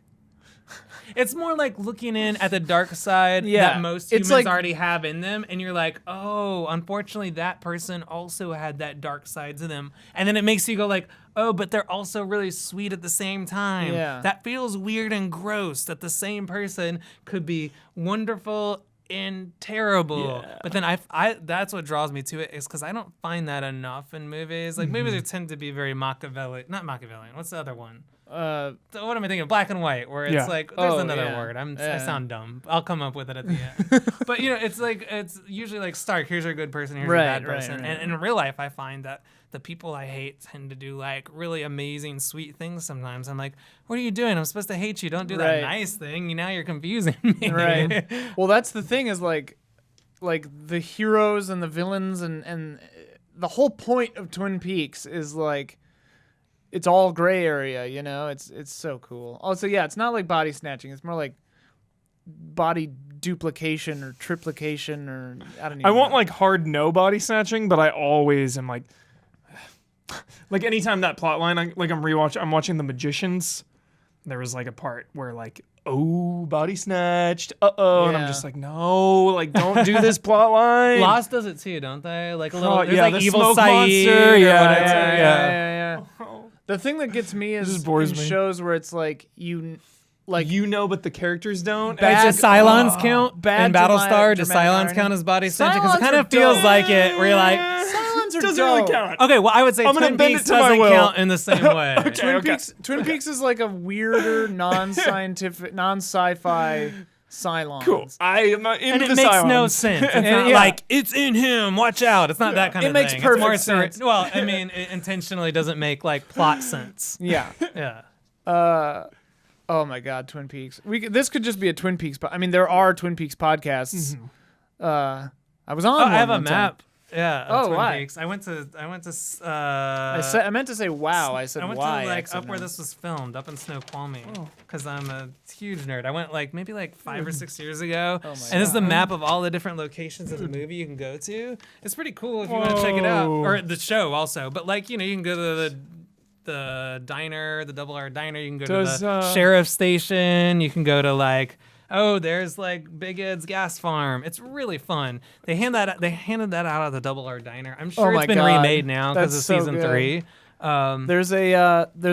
It's more like looking in at the dark side Yeah. that most It's humans like- already have in them, and you're like, oh, unfortunately, that person also had that dark side to them, and then it makes you go like, oh, but they're also really sweet at the same time. Yeah. That feels weird and gross that the same person could be wonderful and terrible. Yeah. But then I that's what draws me to it is because I don't find that enough in movies. Like movies tend to be very Machiavellian. Not Machiavellian. What's the other one? So what am I thinking? Black and white, where it's Yeah. like there's Oh, another yeah. word. I Yeah. sound dumb. I'll come up with it at the end. But it's like it's usually like Stark. Here's a good person. Here's a bad Right, person. right. And in real life, I find that the people I hate tend to do like really amazing, sweet things. Sometimes I'm like, what are you doing? I'm supposed to hate you. Don't do that Right. nice thing. Now you're confusing me. Right. Well, that's the thing is like the heroes and the villains and the whole point of Twin Peaks is like it's all gray area, It's so cool. Also, yeah, it's not like body snatching. It's more like body duplication or triplication or I don't even I want know. like hard no body snatching, but I always am like anytime that plot line, I'm watching The Magicians. There was like a part where like, oh, body snatched, and I'm Yeah. just like, no, like don't do this plot line. Lost does it too, don't they? Like a little, Oh, there's yeah, like the evil smoke Saeed monster, or yeah, whatever. yeah. The thing that gets me is just bores in me. shows where it's like you but the characters don't. Does Bad- Cylons count bad in Battlestar? Does dramatic Cylons irony. count as body snatching? Because it Cylons kind are of feels dope. like it. Where you're like, Silence are doesn't really dope. count. okay, well, I would say I'm gonna Twin bend it Peaks to my doesn't will. count in the same way. Okay. Twin Peaks is like a weirder, non-scientific, non-sci-fi Cylons. Cool. I am into And it the makes Cylons. no sense. It's not yeah. like it's in him. Watch out! It's not that kind It of makes thing. perfect it's more sense. Well, I mean, it intentionally doesn't make like plot sense. Yeah. Yeah. Oh my God, Twin Peaks. This could just be a Twin Peaks, but I mean, there are Twin Peaks podcasts. I was on. Oh, one I have a one time. map. Yeah. Of Oh, Twin why? Peaks. I went to. I meant to say wow. I said I went why. to like up where accidentally. this was filmed, up in Snoqualmie, because I'm a huge nerd. I went like maybe like 5 or 6 years ago, and this is the map of all the different locations of the movie you can go to. It's pretty cool if you want to check it out, Whoa. or the show also. But like you can go to the diner, the Double R Diner. You can go to the sheriff's station. You can go to like. Oh, there's like Big Ed's gas farm. It's really fun. They handed that out at the Double R Diner. I'm sure Oh my it's been God. remade now because of That's so season good. 3. There's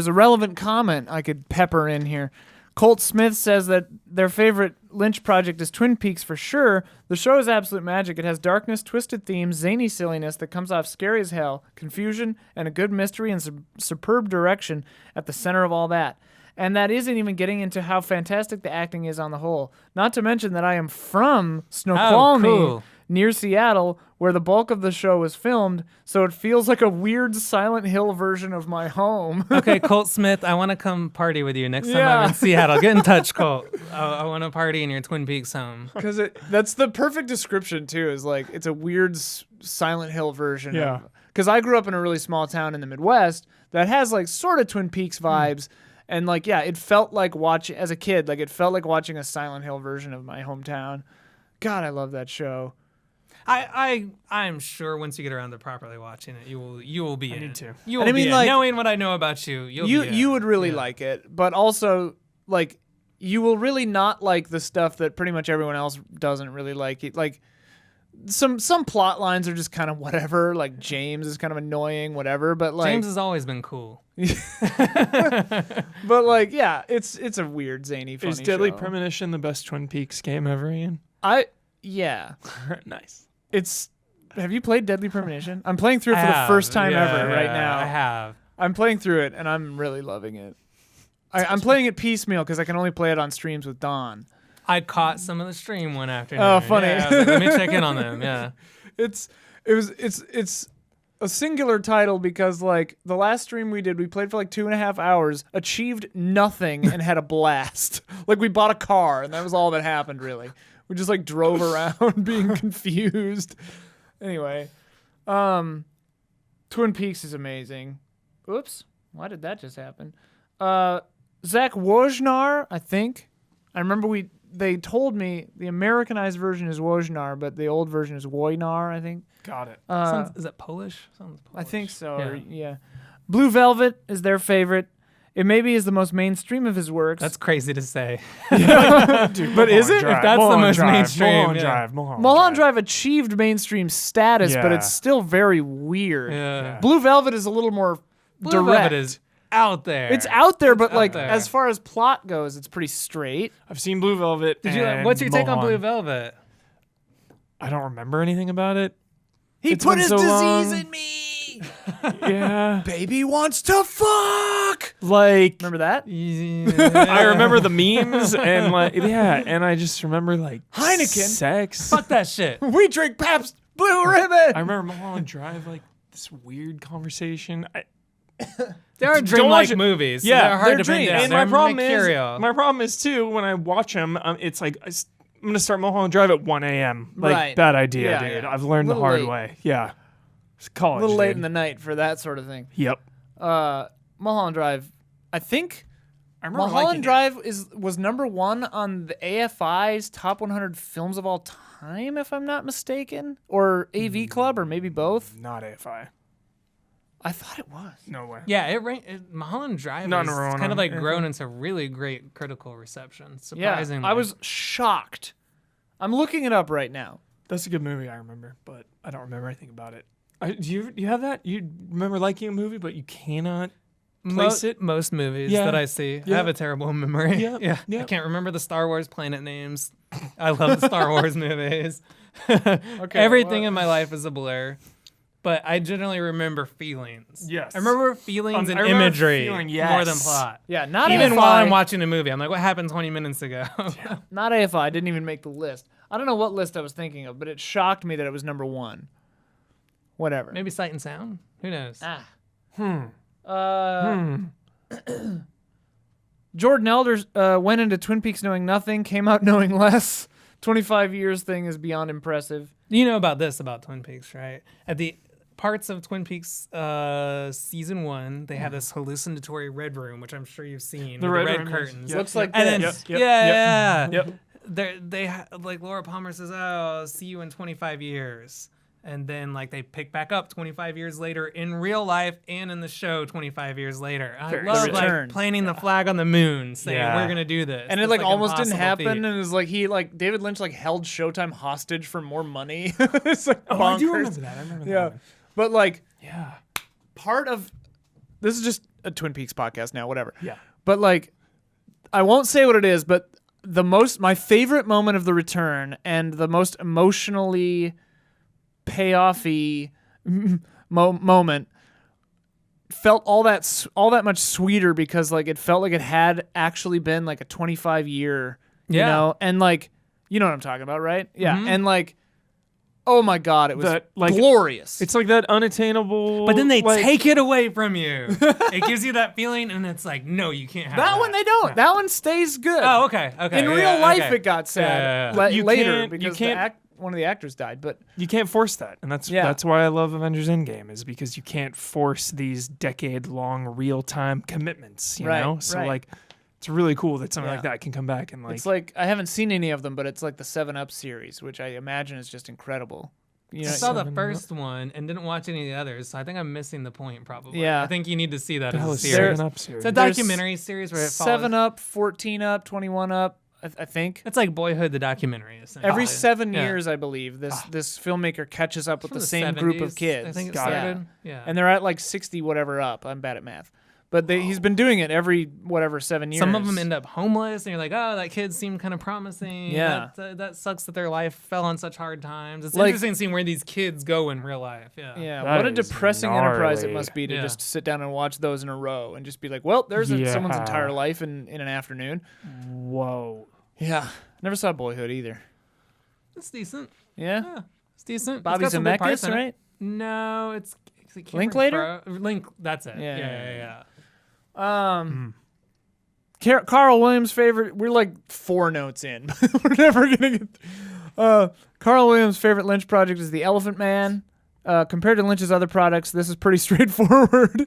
a relevant comment I could pepper in here. Colt Smith says that their favorite Lynch project is Twin Peaks for sure. The show is absolute magic. It has darkness, twisted themes, zany silliness that comes off scary as hell, confusion, and a good mystery and superb direction at the center of all that. And that isn't even getting into how fantastic the acting is on the whole. Not to mention that I am from Snoqualmie, cool. near Seattle, where the bulk of the show was filmed, so it feels like a weird Silent Hill version of my home. Okay, Colt Smith, I want to come party with you next time I'm in Seattle. Get in touch, Colt. I want to party in your Twin Peaks home. Because that's the perfect description, too, is like it's a weird Silent Hill version. Yeah. Because I grew up in a really small town in the Midwest that has like sort of Twin Peaks vibes. And like, yeah, it felt like watching, as a kid, like it felt like watching a Silent Hill version of my hometown. God, I love that show. I'm sure once you get around to properly watching it, you will be in. need to. You will And I be mean, in. like, Knowing what I know about you, You would really like it, but also like you will really not like the stuff that pretty much everyone else doesn't really like. Like some plot lines are just kind of whatever. Like James is kind of annoying, whatever. But like James has always been cool. but like yeah, it's a weird zany funny Is Deadly show. Premonition the best Twin Peaks game ever, Ian? Yeah. Nice. Have you played Deadly Premonition? I'm playing through it for the first time ever right now. I have. I'm playing through it and I'm really loving it. I'm playing it piecemeal because I can only play it on streams with Don. I caught some of the stream one afternoon. Oh, funny. Yeah, I was like, let me check in on them. Yeah. It's a singular title because like the last stream we did, we played for like 2.5 hours, achieved nothing, and had a blast. Like we bought a car and that was all that happened really. We just like drove around being confused. Anyway, Twin Peaks is amazing. Oops, why did that just happen? Zach Wojnar, I think. I remember they told me the Americanized version is Wojnar, but the old version is Wojnar, I think. Got it. Is that Polish? Sounds Polish. I think so. Yeah. Or, yeah. Blue Velvet is their favorite. It maybe is the most mainstream of his works. That's crazy to say. Dude, But is it? Drive, If that's the Mulholland most Drive, mainstream, Mulholland yeah. Drive, Mulholland Drive achieved mainstream status, but Yeah. it's still very weird. Yeah. Blue Velvet is a little more Blue direct. Velvet is out there. It's out there, but out like there. as far as plot goes, it's pretty straight. I've seen Blue Velvet. Did you? and What's your take on Blue Mulholland. Velvet? I don't remember anything about it. He It's put been his so disease long. in me. Yeah. Baby wants to fuck. Like Remember that? I remember the memes and like and I just remember like Heineken. sex. Fuck that shit. We drink Pabst Blue Ribbon. I remember Mulholland Drive, like this weird conversation. There are Don't watch dreamlike it. movies. So Yeah, they're hard they're to pin dreams. down. And They're my mercurial. problem is too when I watch them, it's like I'm gonna start Mulholland Drive at 1 a.m. Like Right. bad idea, Yeah, dude. yeah. I've learned the Little hard late. way. Yeah, it's college. A little late dude. in the night for that sort of thing. Yep. Mulholland Drive, I think I remember Mulholland Drive was number 1 on the AFI's top 100 films of all time, if I'm not mistaken, or AV Club, or maybe both. Not AFI. I thought it was. No way. Yeah, Mulholland Drive Not is number one kind of on like anything. grown into really great critical reception. Yeah, Surprisingly. I was shocked. I'm looking it up right now. That's a good movie. I remember, but I don't remember anything about it. Do you have that? You remember liking a movie, but you cannot place it? Most movies Yeah. that I see. Yeah. I have a terrible memory. Yeah. Yeah. Yeah. I can't remember the Star Wars planet names. I love the Star Wars movies. Okay, Everything well- in my life is a blur. But I generally remember feelings. Yes. I remember feelings and I remember imagery feeling, more than yes. plot. Yeah, not Even AFI. while I'm watching a movie, I'm like, what happened 20 minutes ago? Not AFI. I didn't even make the list. I don't know what list I was thinking of, but it shocked me that it was number 1. Whatever. Maybe Sight and Sound? Who knows? Jordan Elder went into Twin Peaks knowing nothing, came out knowing less. 25 years thing is beyond impressive. You know about this about Twin Peaks, right? At the parts of Twin Peaks season 1, they have this hallucinatory red room, which I'm sure you've seen. The with red the room, yes. curtains. Yep. Looks like And then, this. Yep, yeah. Yep. Like Laura Palmer says, "Oh, I'll see you in 25 years," and then like they pick back up 25 years later in real life and in the show 25 years later. I Very love The like return. planting the flag on the moon, saying Yeah. we're gonna do this, And it It's like almost didn't impossible happen, feat. and it was like David Lynch like held Showtime hostage for more money. It's like Oh, I do bonkers. remember that. I remember that. Yeah, one. but like Yeah. part of this is just a Twin Peaks podcast now, whatever. Yeah. But like, I won't say what it is, but my favorite moment of the return and the most emotionally payoffy moment felt all that much sweeter because like it felt like it had actually been like a 25-year, you Yeah. know, and like you know what I'm talking about, right? Yeah, and like. Oh my God! It was That, like, glorious. It's like that unattainable. But then they like, take it away from you. It gives you that feeling, and it's like, no, you can't have that. that one they don't. That one stays good. Oh, okay. In real life, it got sad You later can't- because you can't- one of the actors died. But You can't force that, and that's why I love Avengers Endgame is because you can't force these decade-long real-time commitments. You know, so like. It's really cool that something like that can come back and like. It's like I haven't seen any of them, but it's like the 7-Up series, which I imagine is just incredible. You know, I saw the first one and didn't watch any of the others, so I think I'm missing the point probably. Yeah. I think you need to see that the hell as a is series. 7-Up series? It's a documentary series where it follows. 7-Up, 14-Up, 21-Up. I think It's like Boyhood, the documentary. Essentially. every 7 Yeah. years, I believe, this filmmaker catches up with From the same group of 70s, kids. I think it Got it. started. Yeah. And they're at like 60 whatever up. I'm bad at math. But he's been doing it every whatever 7 years. Some of them end up homeless, and you're like, oh, that kid seemed kind of promising. Yeah. That sucks that their life fell on such hard times. It's Like- interesting seeing where these kids go in real life. Yeah. Yeah, That what a is depressing enterprise it gnarly. must be to Yeah. just sit down and watch those in a row and just be like, well, there's someone's entire life in an afternoon. Whoa. Yeah. Never saw Boyhood either. It's decent. Yeah? Yeah. It's decent. It's Bobby got some good parts Zemeckis, in it. right? No, it's Cameron Linklater? Link. That's it. Yeah, Yeah. Carl Williams' favorite. We're like 4 notes in. We're never gonna get. Carl Williams' favorite Lynch project is The Elephant Man. Compared to Lynch's other products, this is pretty straightforward.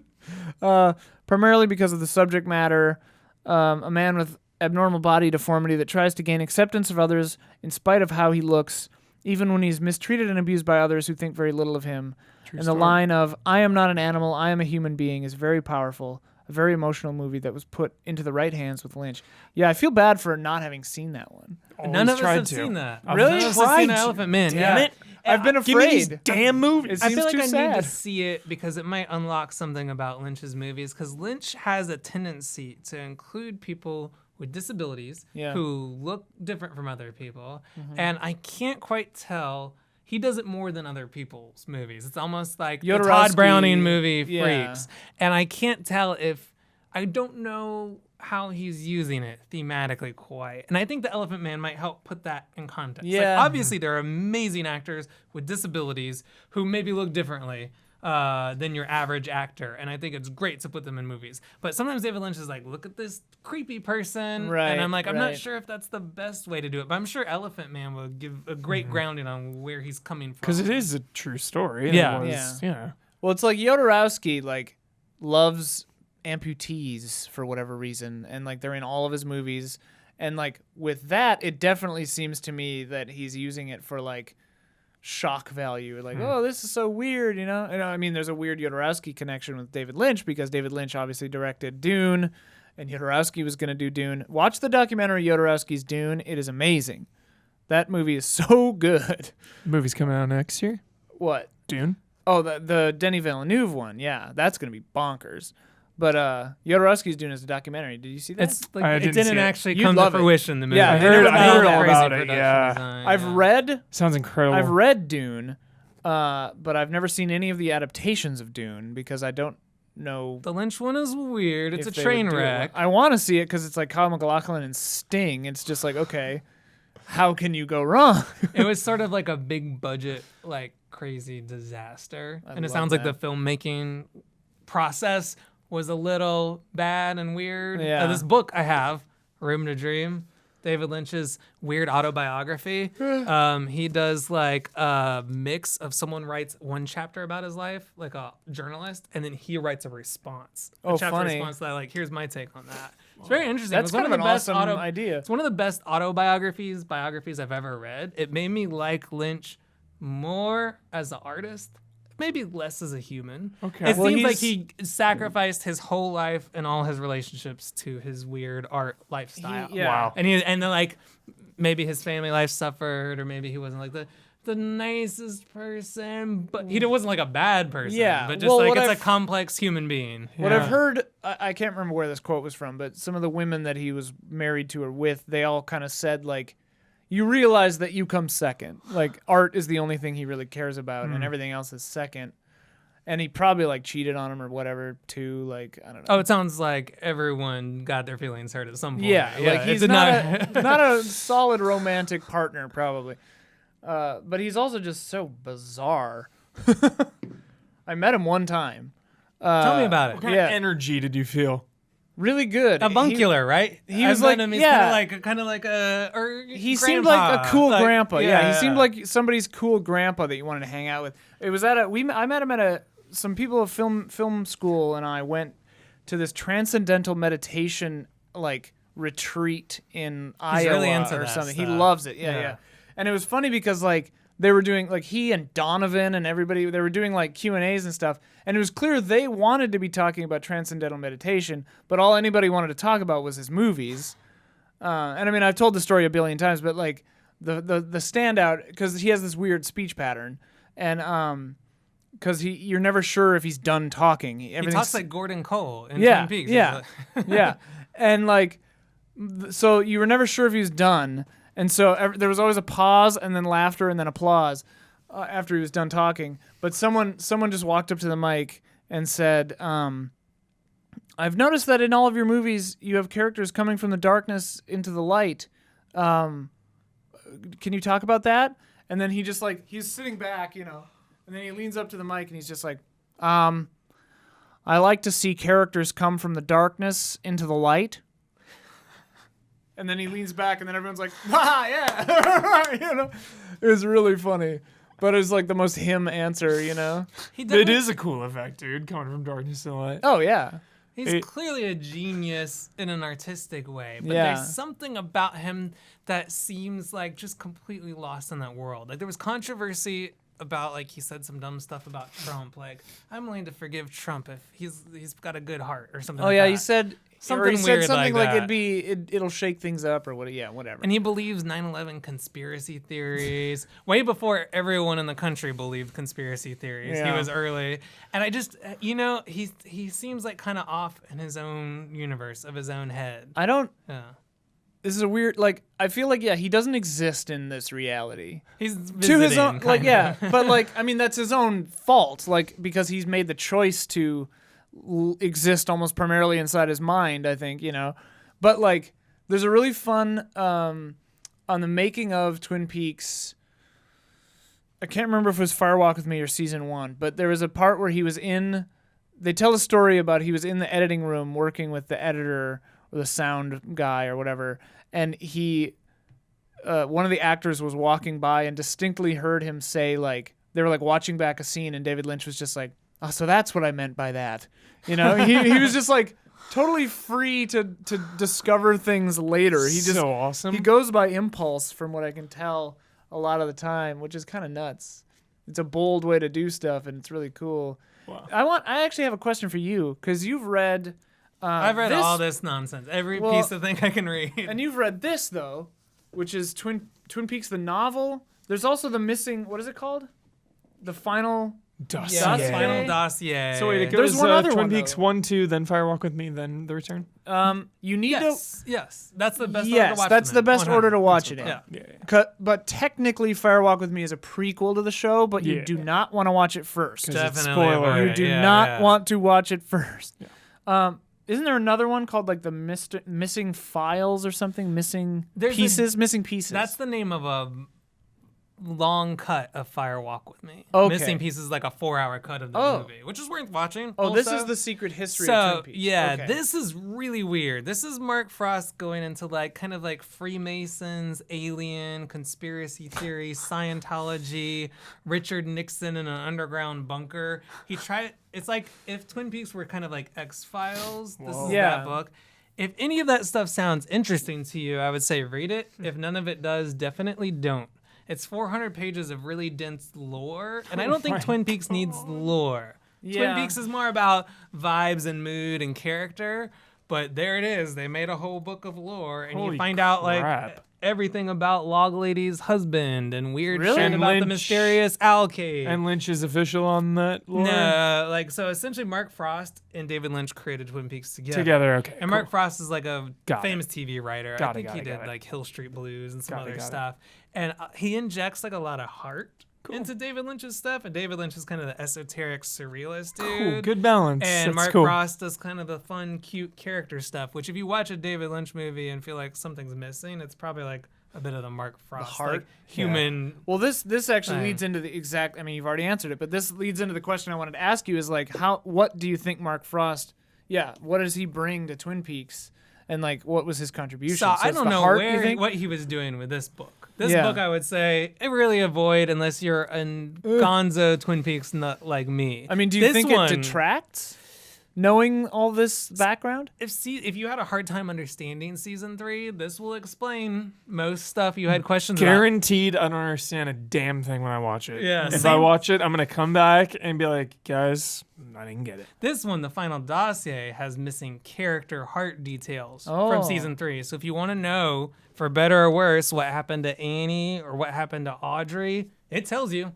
Primarily because of the subject matter, a man with abnormal body deformity that tries to gain acceptance of others in spite of how he looks, even when he's mistreated and abused by others who think very little of him. And the line of "I am not an animal, I am a human being" is very powerful. A very emotional movie that was put into the right hands with Lynch. Yeah, I feel bad for not having seen that one. None of us tried have to. seen that. Really? None of us Tried have seen to. Elephant Man. Damn yeah. it. I've been Give me these afraid. damn movies. It I seems feel like too I sad. need to see it because it might unlock something about Lynch's movies. Because Lynch has a tendency to include people with disabilities Yeah. who look different from other people, and I can't quite tell. He does it more than other people's movies. It's almost like the Todd Jodorowsky, Browning movie yeah. Freaks, and I can't tell if I don't know how he's using it thematically quite. And I think the Elephant Man might help put that in context. Yeah. Like, obviously, there are amazing actors with disabilities who maybe look differently than your average actor. And I think it's great to put them in movies. But sometimes David Lynch is like, look at this creepy person. Right, and I'm like, I'm not right. sure if that's the best way to do it. But I'm sure Elephant Man will give a great grounding on where he's coming from. Because it is a true story. Yeah. It was, yeah. Well, it's like Jodorowsky like loves amputees for whatever reason, and like they're in all of his movies. And like with that, it definitely seems to me that he's using it for like shock value. Like, oh, this is so weird, you know? And I mean, there's a weird Jodorowsky connection with David Lynch because David Lynch obviously directed Dune, and Jodorowsky was going to do Dune. Watch the documentary Jodorowsky's Dune. It is amazing. That movie is so good. Movie's coming out next year. What? Dune. Oh, the Denis Villeneuve one. Yeah, that's going to be bonkers. But Jodorowsky's Dune is a documentary. Did you see that? It's like I it didn't didn't see it. actually You'd come to love it. fruition. The movie. Yeah, I It heard- never I got heard that all crazy about it, production yeah. design, I've yeah. read Sounds incredible. I've read Dune, but I've never seen any of the adaptations of Dune because I don't know. The Lynch one is weird. It's if a they train would do it. wreck. I want to see it because it's like Kyle MacLachlan and Sting. It's just like, okay, how can you go wrong? It was sort of like a big budget, like crazy disaster. And it love sounds like the that. filmmaking process was a little bad and weird. Yeah. This book I have, Room to Dream, David Lynch's weird autobiography. He does like a mix of someone writes one chapter about his life, like a journalist, and then he writes a response. A Oh, chapter funny. response that like, here's my take on that. It's very interesting. That's It's one kind of the an best awesome idea. It's one of the best biographies I've ever read. It made me like Lynch more as an artist, maybe less as a human. Okay. It Well, seems like he's- he sacrificed his whole life and all his relationships to his weird art lifestyle. Yeah. Wow. And then like maybe his family life suffered, or maybe he wasn't like the nicest person, but he wasn't like a bad person. Yeah. But just Well, like what it's I've- a complex human being. What Yeah. I've heard, I can't remember where this quote was from, but some of the women that he was married to or with, they all kind of said like, you realize that you come second. Like art is the only thing he really cares about, and everything else is second. and he probably like cheated on him or whatever too. Like I don't know. Oh, it sounds like everyone got their feelings hurt at some point. Yeah, like he's it's not a solid romantic partner probably. But he's also just so bizarre. I met him one time. Tell me about it. What kind of energy did you feel? Really good. Avuncular, right? He was like, he's yeah. kind of like a. Or He grandpa. seemed like a cool Like, grandpa. Yeah, he seemed like somebody's cool grandpa that you wanted to hang out with. It was at I met him at some people of film school, and I went to this transcendental meditation like retreat in Iowa really into or that something. He stuff. loves it. Yeah. And it was funny because like they were doing like he and Donovan and everybody they were doing like Q&As and stuff, and it was clear they wanted to be talking about transcendental meditation, but all anybody wanted to talk about was his movies. And I mean I've told the story a billion times, but like the standout, because he has this weird speech pattern, and because you're never sure if he's done talking. He talks like Gordon Cole in Twin Peaks. Yeah, and like so you were never sure if he was done. And so there was always a pause and then laughter and then applause after he was done talking. But someone just walked up to the mic and said, I've noticed that in all of your movies you have characters coming from the darkness into the light. Can you talk about that? And then he just like, he's sitting back, and then he leans up to the mic and he's just like, I like to see characters come from the darkness into the light. And then he leans back, and then everyone's like, yeah. It was really funny. But it was like the most him answer, It is a cool effect, dude, coming from darkness to light. Oh, yeah. He's clearly a genius in an artistic way, but Yeah. there's something about him that seems like just completely lost in that world. Like there was controversy about like he said some dumb stuff about Trump. Like I'm willing to forgive Trump if he's got a good heart or something. Oh, like yeah, that. he said Something he said weird something like like that. it'll shake things up or what? Yeah, whatever. And he believes 9/11 conspiracy theories way before everyone in the country believed conspiracy theories. Yeah. He was early, and I just he seems like kind of off in his own universe of his own head. I don't. Yeah. This is a weird. Like I feel like he doesn't exist in this reality. He's To his own, like kinda. but like I mean that's his own fault. Like because he's made the choice to exist almost primarily inside his mind, I think, but like there's a really fun on the making of Twin Peaks. I can't remember if it was Fire Walk with Me or season 1, but there was a part where they tell a story about he was in the editing room working with the editor or the sound guy or whatever, and one of the actors was walking by and distinctly heard him say, like, they were like watching back a scene and David Lynch was just like, oh, so that's what I meant by that. He was just like totally free to discover things later. He just so awesome. He goes by impulse from what I can tell a lot of the time, which is kind of nuts. It's a bold way to do stuff and it's really cool. Wow. I actually have a question for you because you've read I've read all this nonsense, every piece of thing I can read. And you've read this though, which is Twin Peaks the novel. There's also the missing, what is it called? The final Dossier. Dossier. Final dossier. So wait, it There's goes one other Twin one, Peaks though. 1, 2, then Fire Walk with Me, then The Return. You need yes, that's the best. to. order to Yes, watch that's them the in. best order to watch it in. Yeah. Yeah. But technically, Fire Walk with Me is a prequel to the show, but you Yeah. do not want to watch it first. 'Cause it's Definitely spoiler. avoid You it. do Yeah, not yeah. want to watch it first. Isn't there another one called like the Missing Files or something? Missing Pieces. That's the name of a long cut of Fire Walk with Me. Okay. Missing Pieces is like a 4-hour cut of the movie, which is worth watching. Oh, this also. is the secret history So of Twin Peaks. yeah, Okay. this is really weird. This is Mark Frost going into like kind of like Freemasons, alien, conspiracy theory, Scientology, Richard Nixon in an underground bunker. It's like if Twin Peaks were kind of like X-Files. This is Yeah. that book. If any of that stuff sounds interesting to you, I would say read it. If none of it does, definitely don't. It's 400 pages of really dense lore, and I don't think Twin Peaks needs lore. Yeah. Twin Peaks is more about vibes and mood and character, but there it is. They made a whole book of lore, and Holy you find out like crap. everything about Log Lady's husband and weird Really? shit And about the Lynch- mysterious owl cave. And Lynch is official on that lore? No, like so essentially Mark Frost and David Lynch created Twin Peaks Together, okay. and Mark Frost is like a Got famous TV writer. I think he did got it. like Hill Street Blues and some Got it, other got it. stuff. And he injects like a lot of heart into David Lynch's stuff, and David Lynch is kind of the esoteric surrealist dude. Cool, good balance. And That's Mark cool. Frost does kind of the fun, cute character stuff, which if you watch a David Lynch movie and feel like something's missing, it's probably like a bit of the Mark Frost, heart? like human. Well, this actually Thing. leads into the exact. I mean, you've already answered it, but this leads into the question I wanted to ask you: is like, what do you think Mark Frost? Yeah, what does he bring to Twin Peaks, and like, what was his contribution? So I it's don't the know heart, you think? what he was doing with this book. This Yeah. book, I would say, really avoid unless you're a gonzo Twin Peaks nut like me. I mean, do you This think one, it detracts knowing all this background? If you had a hard time understanding season 3, this will explain most stuff you had questions about. Guaranteed, I don't understand a damn thing when I watch it. Yeah, If I same. watch it, I'm gonna come back and be like, guys, I didn't get it. This one, the final dossier, has missing character heart details Oh. from season 3. So if you want to know, for better or worse, what happened to Annie or what happened to Audrey, it tells you.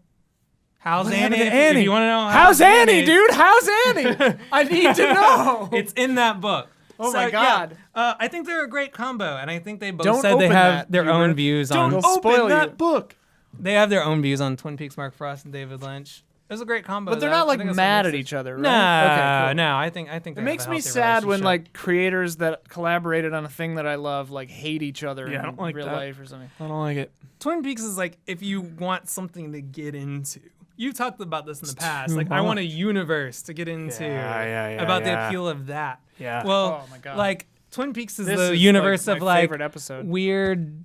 How's What Annie? happened to Annie? If you want to know How's Annie, dude? How's Annie? I need to know. It's in that book. Oh So, my God. Yeah, I think they're a great combo, and I think they both Don't said they open have that, their viewer. own views Don't on. It'll spoil Open that you. book. They have their own views on Twin Peaks, Mark Frost and David Lynch. It was a great combo. But they're though. not I like think that's mad what at makes each other, right? No, Okay, cool. no. I think they It have makes a me healthy sad when relationship. like creators that collaborated on a thing that I love like hate each other Yeah, I in don't like real that. life or something. I don't like it. Twin Peaks is like if you want something to get into. You talked about this in the past. too Like I want a much. universe to get into. Yeah, about yeah. the appeal of that. Yeah. Well, Oh my God. like Twin Peaks is This the is, universe like, of my like favorite episode. weird,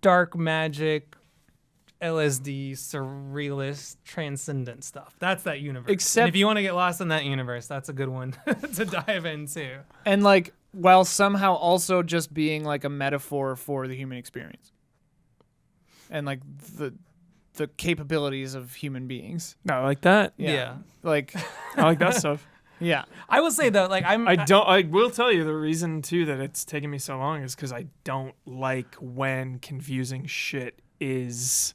dark magic, LSD, surrealist, transcendent stuff. That's that universe. Except- And if you want to get lost in that universe, that's a good one to dive into. And like while somehow also just being like a metaphor for the human experience. And like the capabilities of human beings. No, I like that. Yeah. Like I like that stuff. yeah. I will say though, like I will tell you the reason too that it's taken me so long is because I don't like when confusing shit is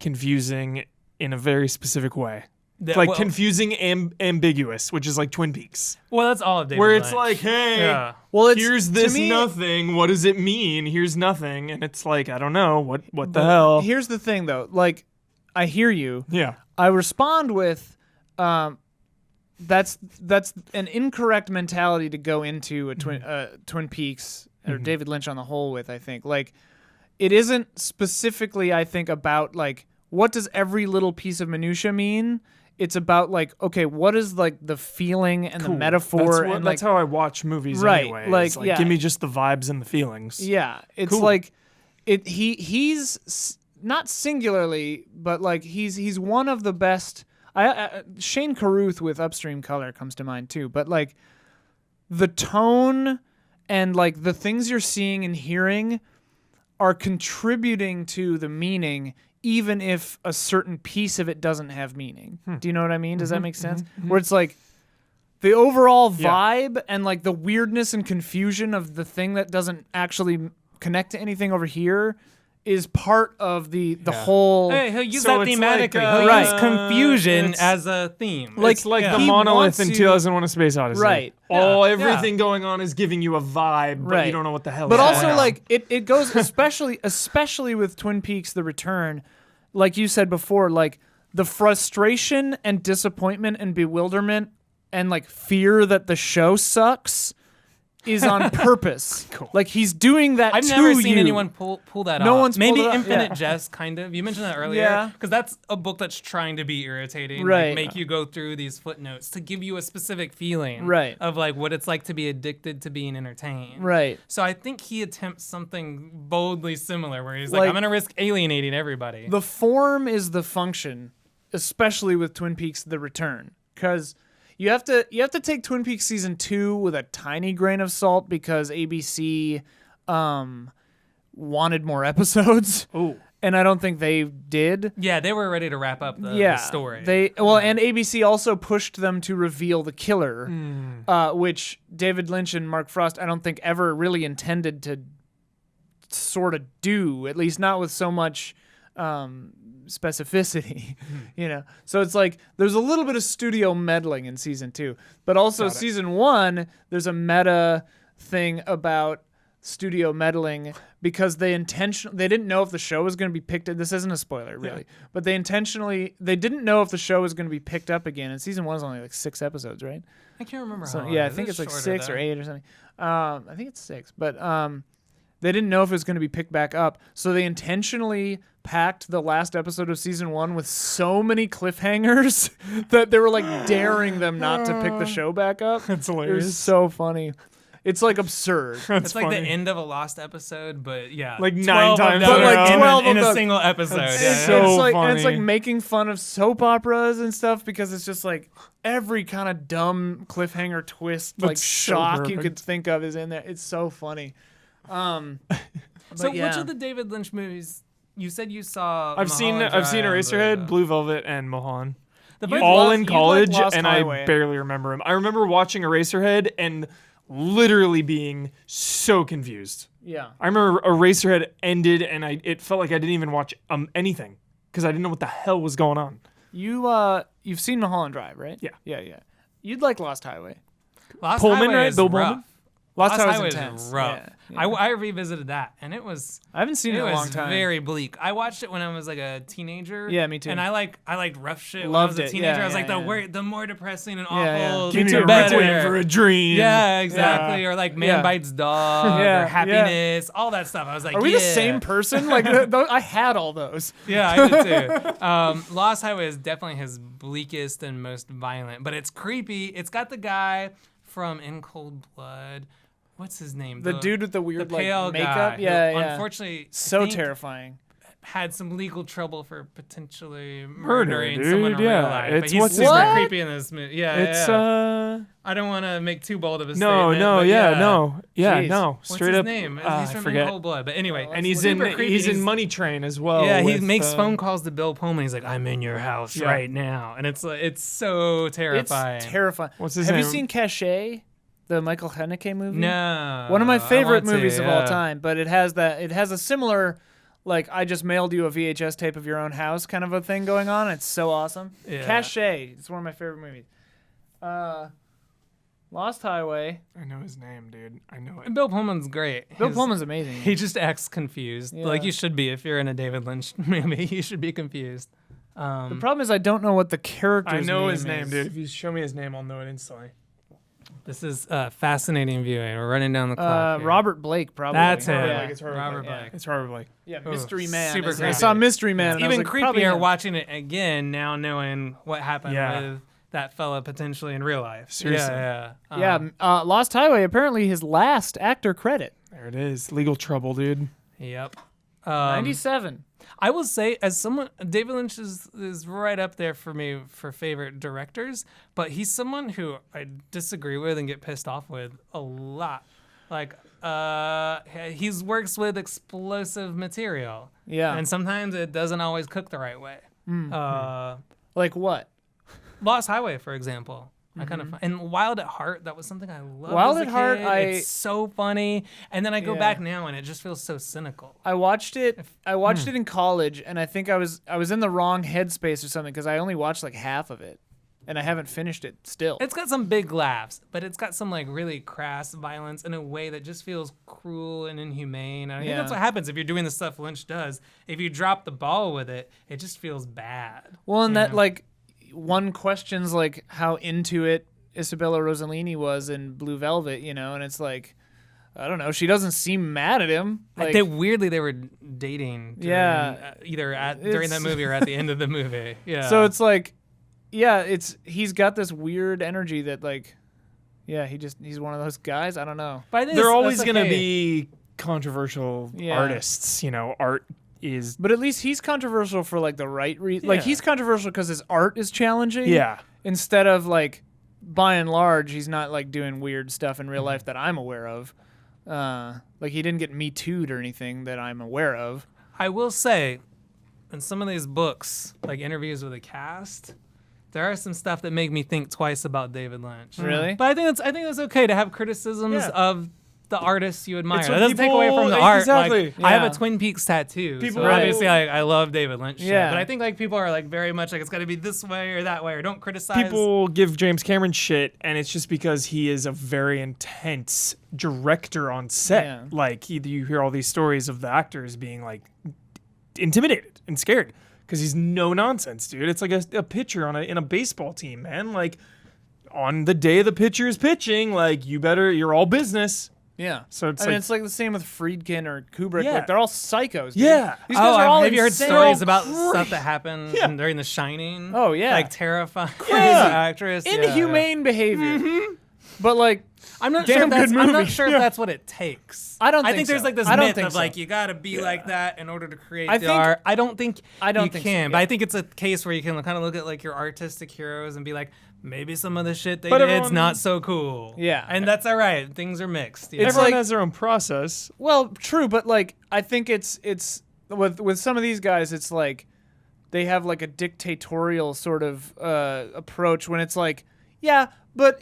confusing in a very specific way. Like confusing ambiguous, which is like Twin Peaks, well, that's all of David where it's Lynch. like, hey, Yeah. Well, it's here's to this me- nothing. What does it mean? Here's nothing, and it's like I don't know what the hell. Here's the thing though. Like I hear you. Yeah, I respond with that's an incorrect mentality to go into a Twin Peaks or David Lynch on the whole with, I think. Like it isn't specifically, I think, about like what does every little piece of minutia mean? It's about like, okay, what is like the feeling and the metaphor and like that's how I watch movies Right, anyway. like, It's yeah. give me just the vibes and the feelings. yeah, it's Cool. like he's not singularly, but like he's one of the best. Shane Carruth with Upstream Color comes to mind too, but like the tone and like the things you're seeing and hearing are contributing to the meaning, even if a certain piece of it doesn't have meaning. Do you know what I mean? Does that make sense? Where it's like the overall vibe and like the weirdness and confusion of the thing that doesn't actually connect to anything over here is part of the whole. Hey, he'll use So that it's like, thematically. He'll right. use confusion it's- as a theme. It's like the he monolith wants in you- 2001: A Space Odyssey. Right. Everything going on is giving you a vibe, but Right. you don't know what the hell. But is also, going on. like it goes especially with Twin Peaks: The Return, like you said before, like the frustration and disappointment and bewilderment and like fear that the show sucks is on purpose. Cool. Like he's doing that I've to never seen you. anyone pull that No off. one's Maybe pulled it off, Infinite yeah. Jest, kind of. You mentioned that earlier. Yeah. Because that's a book that's trying to be irritating. Right. Like, make you go through these footnotes to give you a specific feeling. Right. Of like what it's like to be addicted to being entertained. Right. So I think he attempts something boldly similar where he's like, Like- I'm going to risk alienating everybody. The form is the function, especially with Twin Peaks: The Return, because you have to take Twin Peaks season 2 with a tiny grain of salt because ABC wanted more episodes. Ooh. And I don't think they did. Yeah, they were ready to wrap up the story. And ABC also pushed them to reveal the killer, which David Lynch and Mark Frost I don't think ever really intended to sort of do, at least not with so much specificity, you know. So it's like there's a little bit of studio meddling in season 2, but also season 1 there's a meta thing about studio meddling because they didn't know if the show was going to be picked up. This isn't a spoiler, really, but they didn't know if the show was going to be picked up again. And season 1 is only like 6 episodes, right? I can't remember So how long yeah, I it is. think it's like Shorter, 6 or though. 8 or something. I think it's 6, but they didn't know if it was going to be picked back up, so they intentionally packed the last episode of season 1 with so many cliffhangers that they were like daring them not to pick the show back up. That's It hilarious. was so funny. It's like absurd. It's like the funny. end of a lost episode, but yeah, Like 12 9 of times them in a are row. in 12 in of a them. single episode. That's Yeah, so it's like, and it's like funny. making fun of soap operas and stuff because it's just like every kind of dumb cliffhanger twist, like That's so shock you perfect. could think of is in there. It's so funny. So But yeah. which of the David Lynch movies you said you saw? I've seen Mulholland Drive, Eraserhead, Blue Velvet, and Mulholland. The You'd first- All love- in you'd like college, Lost and Highway. I barely remember him. I remember watching Eraserhead and literally being so confused. Yeah. I remember Eraserhead ended, and it felt like I didn't even watch anything because I didn't know what the hell was going on. You've seen Mulholland Drive, right? Yeah. Yeah. You'd like Lost Highway. Lost Pullman, Highway right? is Bill rough. Pullman? Lost Lost Highway's Highway intense. is rough. Yeah. I revisited that, and it was. I haven't seen it in a was long time. very bleak. I watched it when I was like a teenager. Yeah, me too. And I liked rough shit. when Loved I it. was a teenager. Yeah, I was like, yeah. the more depressing and Yeah. awful, Give me the a better. Requiem for a Dream. Yeah, exactly. Yeah. Or like Man Yeah. Bites Dog, Yeah, or yeah. Happiness, all that stuff. I was like, Are we yeah. the same person? Like I had all those. Yeah, I did too. Lost Highway is definitely his bleakest and most violent, but it's creepy. It's got the guy from In Cold Blood. What's his name? The dude with the weird like pale makeup. guy who, Yeah. Unfortunately, I So think terrifying. had some legal trouble for potentially Murder, murdering dude, someone in yeah. real life. It's- But he's what's super his name? creepy in this movie. Yeah, It's yeah. I don't want to make too bold of a no, statement. no, but yeah, yeah, no, yeah, Jeez. no. What's Straight his up, name? He's I from In forget. Cold Blood. But anyway, And he's super in creepy. he's in Money Train as well. Yeah, he with, makes phone calls to Bill Pullman. He's like, "I'm in your house Yeah. right now," and it's like it's so terrifying. It's terrifying. What's his Have name? you seen Cachet, the Michael Haneke movie? No, One of my I favorite want to, movies of all yeah. time, but it has a similar, like, I just mailed you a VHS tape of your own house kind of a thing going on. It's so awesome. Yeah. Cachet. It's one of my favorite movies. Lost Highway. I know his name, dude. I know it. And Bill Pullman's great. Bill His- Pullman's amazing. He just acts confused, Yeah. like you should be if you're in a David Lynch movie. You should be confused. The problem is I don't know what the character's I know name his name, is. dude. If you show me his name, I'll know it instantly. This is fascinating viewing. We're running down the clock. here. Robert Blake, probably. That's it. Robert Yeah. Blake, it's Robert Robert Blake. Blake. It's Robert Blake. Yeah, Oh, Mystery Man. super I creepy. saw Mystery Man. and I was Even like, probably creepier him. watching it again now, knowing what happened Yeah. with that fella potentially in real life. Seriously. Yeah. Lost Highway, apparently his last actor credit. There it is. Legal trouble, dude. Yep. 97. I will say, as someone, David Lynch is right up there for me for favorite directors, but he's someone who I disagree with and get pissed off with a lot. Like, he works with explosive material. Yeah. And sometimes it doesn't always cook the right way. Like what? Lost Highway, for example. I kind of and Wild at Heart. That was something I loved. Wild as a at Heart, kid. It's so funny, and then I go Yeah. back now and it just feels so cynical. I watched it. I watched it in college, and I think I was in the wrong headspace or something because I only watched like half of it, and I haven't finished it still. It's got some big laughs, but it's got some like really crass violence in a way that just feels cruel and inhumane. And I think that's Yeah. what happens if you're doing the stuff Lynch does. If you drop the ball with it, it just feels bad. Well, and that Yeah. like one questions like how into it Isabella Rossellini was in Blue Velvet, and it's like, I don't know, she doesn't seem mad at him. Like, They were dating. During, Yeah. either during that It's- movie or at the end of the movie. Yeah. so it's like, yeah, he's got this weird energy that like, yeah, he's one of those guys. I don't know. But I think They're that's always going to okay. be controversial Yeah. artists. Art is. But at least he's controversial for like the right reason. Like Yeah. he's controversial because his art is challenging. Yeah. Instead of like, by and large, he's not like doing weird stuff in real life that I'm aware of. Like he didn't get Me Too'd or anything that I'm aware of. I will say, in some of these books, like interviews with a cast, there are some stuff that make me think twice about David Lynch. Really? But I think that's okay to have criticisms Yeah. of the artists you admire. It's That what doesn't take away people- from the art. exactly. Like, I have Yeah. a Twin Peaks tattoo. People- so Right. obviously, I love David Lynch. Shit, Yeah. but I think like people are like very much like it's got to be this way or that way, or don't criticize. People give James Cameron shit, and it's just because he is a very intense director on set. Yeah. Like you hear all these stories of the actors being like intimidated and scared because he's no nonsense, dude. It's like a pitcher in a baseball team, man. Like on the day the pitcher is pitching, like you're all business. Yeah. So it's I mean, like- it's like the same with Friedkin or Kubrick. Yeah. Like, they're all psychos. Dude. Yeah. These guys are all have you heard insane. stories about crazy. stuff that happened during The Shining? Oh, yeah. like terrifying. Crazy Yeah. actress. Yeah, Inhumane behavior. But like, I'm not Damn sure. If that's, good I'm not movie. sure if that's what it takes. I don't I think think there's so. like this I don't myth think of so. like you got to be like that in order to create I the think- art. I don't think I don't you think so, can, yeah. but I think it's a case where you can kind of look at like your artistic heroes and be like, maybe some of the shit they But did's everyone- not so cool. Yeah. and that's all right. Things are mixed. you It's know? Everyone like- has their own process. well, true, but like, I think it's with some of these guys, it's like they have like a dictatorial sort of approach when it's like, yeah, but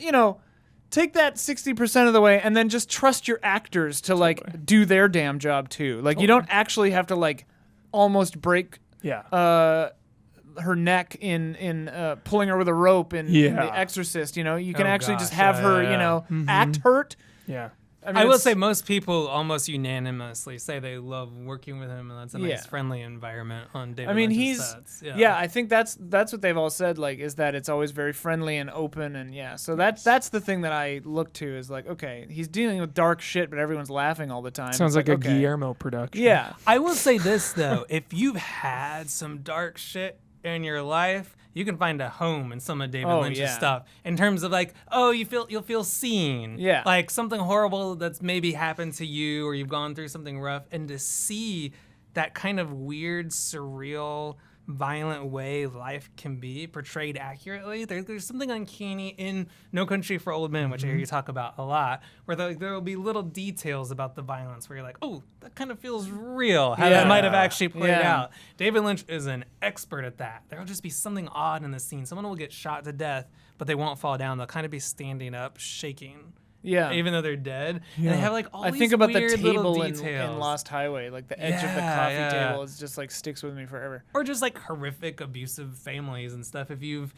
take that 60% of the way and then just trust your actors to like do their damn job too. Like you don't actually have to like almost break Yeah. her neck in pulling her with a rope in Yeah. The Exorcist. You can Oh, actually just gosh, have yeah, her, yeah, act hurt. yeah. mean, I will it's- say most people almost unanimously say they love working with him, and that's a nice, Yeah. friendly environment on David I mean, Lynch's he's sets. yeah. I think that's what they've all said. Like, is that it's always very friendly and open, and yeah. So that's the thing that I look to is like, okay, he's dealing with dark shit, but everyone's laughing all the time. Sounds It's like a okay. Guillermo production. Yeah, I will say this though: if you've had some dark shit in your life, you can find a home in some of David Oh, Lynch's yeah. stuff. In terms of like, oh, you'll feel seen. Yeah. Like something horrible that's maybe happened to you, or you've gone through something rough, and to see that kind of weird, surreal, violent way life can be portrayed accurately. There's something uncanny in No Country for Old Men, which I hear you talk about a lot, where there will be little details about the violence where you're like, oh, that kind of feels real, how that Yeah. might have actually played Yeah. out. David Lynch is an expert at that. There will just be something odd in the scene. Someone will get shot to death, but they won't fall down. They'll kind of be standing up, shaking. yeah. Even though they're dead. And they have like all I these think about the weird little table in details. Lost Highway, like the edge of the Yeah, coffee yeah. table. It's just like sticks with me forever. Or just like horrific abusive families and stuff. If you've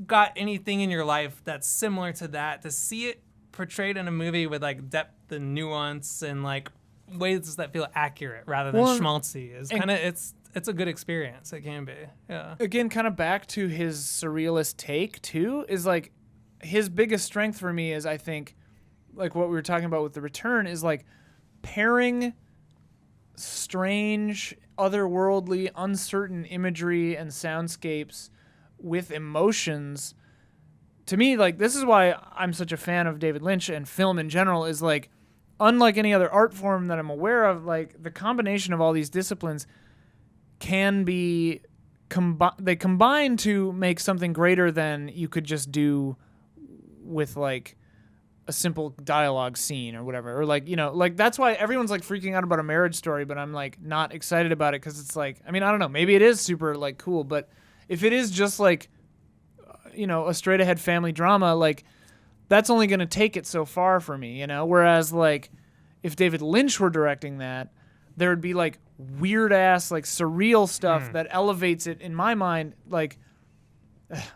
got anything in your life that's similar to that, to see it portrayed in a movie with like depth and nuance and like ways that feel accurate rather than Well, schmaltzy is kind of it's a good experience. It can be. Yeah. Again, kind of back to his surrealist take too, is like his biggest strength for me is I think like what we were talking about with The Return is like pairing strange, otherworldly, uncertain imagery and soundscapes with emotions. To me, like this is why I'm such a fan of David Lynch and film in general is like unlike any other art form that I'm aware of, like the combination of all these disciplines can be they combine to make something greater than you could just do with like a simple dialogue scene or whatever, or like like that's why everyone's like freaking out about A Marriage Story, but I'm like not excited about it because it's like I mean I don't know, maybe it is super like cool, but if it is just like a straight ahead family drama, like that's only gonna take it so far for me, whereas like if David Lynch were directing that, there would be like weird ass like surreal stuff that elevates it in my mind. Like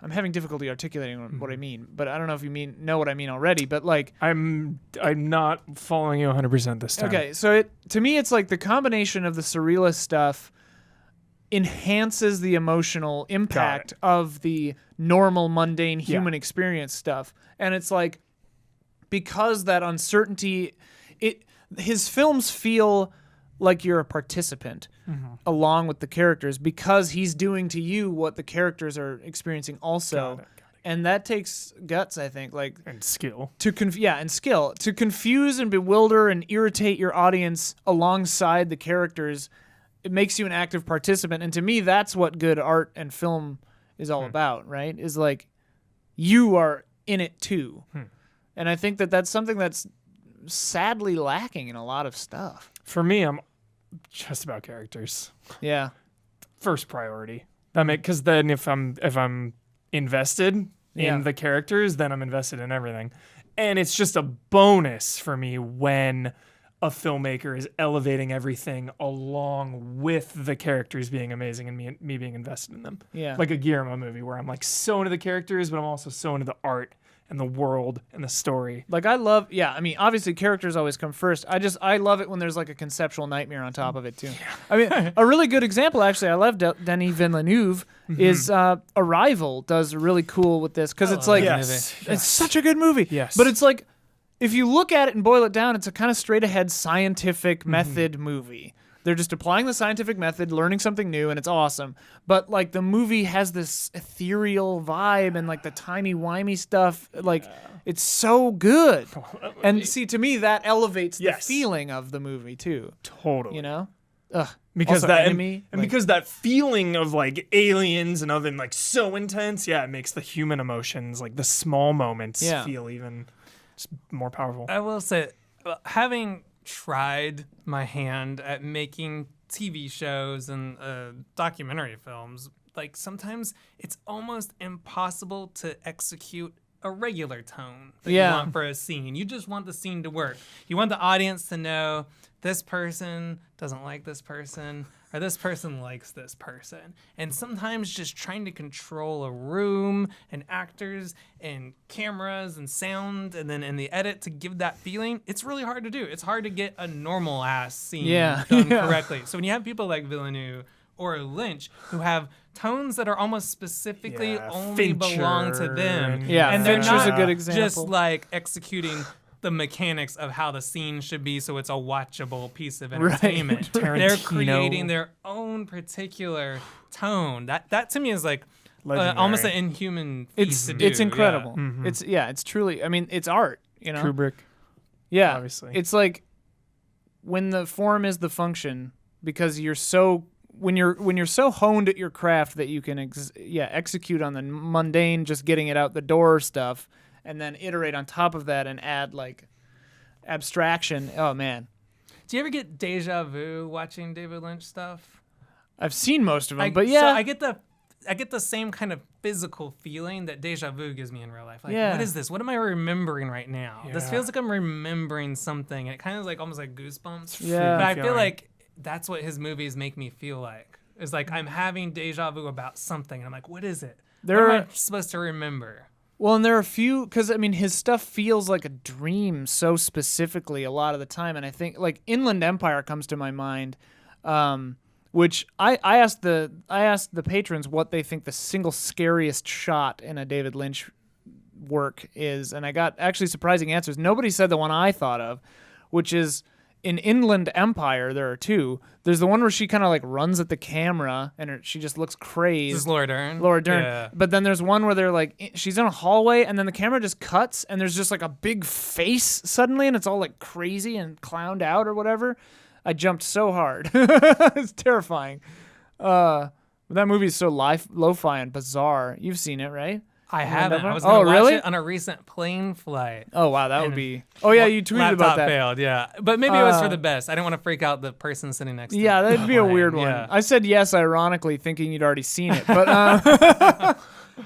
I'm having difficulty articulating what I mean, but I don't know if you know what I mean already, but like I'm not following you 100% this time. okay, so to me it's like the combination of the surrealist stuff enhances the emotional impact of the normal mundane human experience stuff. And it's like because that uncertainty his films feel like you're a participant along with the characters because he's doing to you what the characters are experiencing also. Got it. And that takes guts, I think, like And skill. and skill to confuse and bewilder and irritate your audience alongside the characters. It makes you an active participant, and to me, that's what good art and film is all about, right? Is like you are in it too, and I think that that's something that's sadly lacking in a lot of stuff. For me, I'm just about characters. Yeah, First priority. Because then if I'm invested Yeah. in the characters, then I'm invested in everything. And it's just a bonus for me when a filmmaker is elevating everything along with the characters being amazing and me being invested in them. Yeah. Like a Guillermo movie where I'm like so into the characters, but I'm also so into the art and the world and the story. Like I love, I mean, obviously characters always come first. I love it when there's like a conceptual nightmare on top of it too. I mean, a really good example actually, I love Denis Villeneuve is Arrival does really cool with this because it's like it's such a good movie. Yes. But it's like if you look at it and boil it down, it's a kind of straight ahead scientific method movie. They're just applying the scientific method, learning something new, and it's awesome. But like the movie has this ethereal vibe and like the timey-wimey stuff. Like it's so good. And see, to me, that elevates the feeling of the movie too. Totally. You know? Ugh. Because Also, that Enemy, and like- because that feeling of like aliens and other like so intense, it makes the human emotions, like the small moments, feel even just more powerful. I will say, having tried my hand at making TV shows and documentary films, like sometimes it's almost impossible to execute a regular tone that you want for a scene. You just want the scene to work. You want the audience to know this person doesn't like this person or this person likes this person. And sometimes just trying to control a room and actors and cameras and sound and then in the edit to give that feeling, it's really hard to do. It's hard to get a normal ass scene done correctly. So when you have people like Villeneuve or Lynch who have tones that are almost specifically only belong to them. Yeah, and they're Fincher's not a good example. just like executing the mechanics of how the scene should be so it's a watchable piece of entertainment. They're creating their own particular tone. That to me is like almost an inhuman feat to do. It's incredible. It's truly, I mean, it's art, you know? Kubrick. Yeah. Obviously. It's like when the form is the function because you're so when you're so honed at your craft that you can execute on the mundane, just getting it out the door stuff, and then iterate on top of that and add like abstraction. Oh man, do you ever get deja vu watching David Lynch stuff? I've seen most of them, but so I get the same kind of physical feeling that deja vu gives me in real life. Like, what is this? What am I remembering right now? Yeah. This feels like I'm remembering something. And it kind of like almost like goosebumps. Yeah. But I feel like that's what his movies make me feel like. It's like I'm having deja vu about something. And I'm like, what is it? What am I supposed to remember? Well, and there are a few, because I mean, his stuff feels like a dream so specifically a lot of the time. And I think like Inland Empire comes to my mind, which I asked the patrons what they think the single scariest shot in a David Lynch work is, and I got actually surprising answers. Nobody said the one I thought of, which is in Inland Empire. There are two. There's the one where she kind of like runs at the camera and she just looks crazed. This is Laura Dern. Yeah. But then there's one where they're like, she's in a hallway and then the camera just cuts and there's just like a big face suddenly and it's all like crazy and clowned out or whatever. I jumped so hard. It's terrifying. That movie is so lo-fi and bizarre. You've seen it, right? I haven't. I was going to watch it on a recent plane flight. Oh, wow. That would be... Oh, yeah, you tweeted about that. Failed, yeah. But maybe it was for the best. I didn't want to freak out the person sitting next to me. Yeah, that'd be a weird one. Yeah. I said yes, ironically, thinking you'd already seen it. But,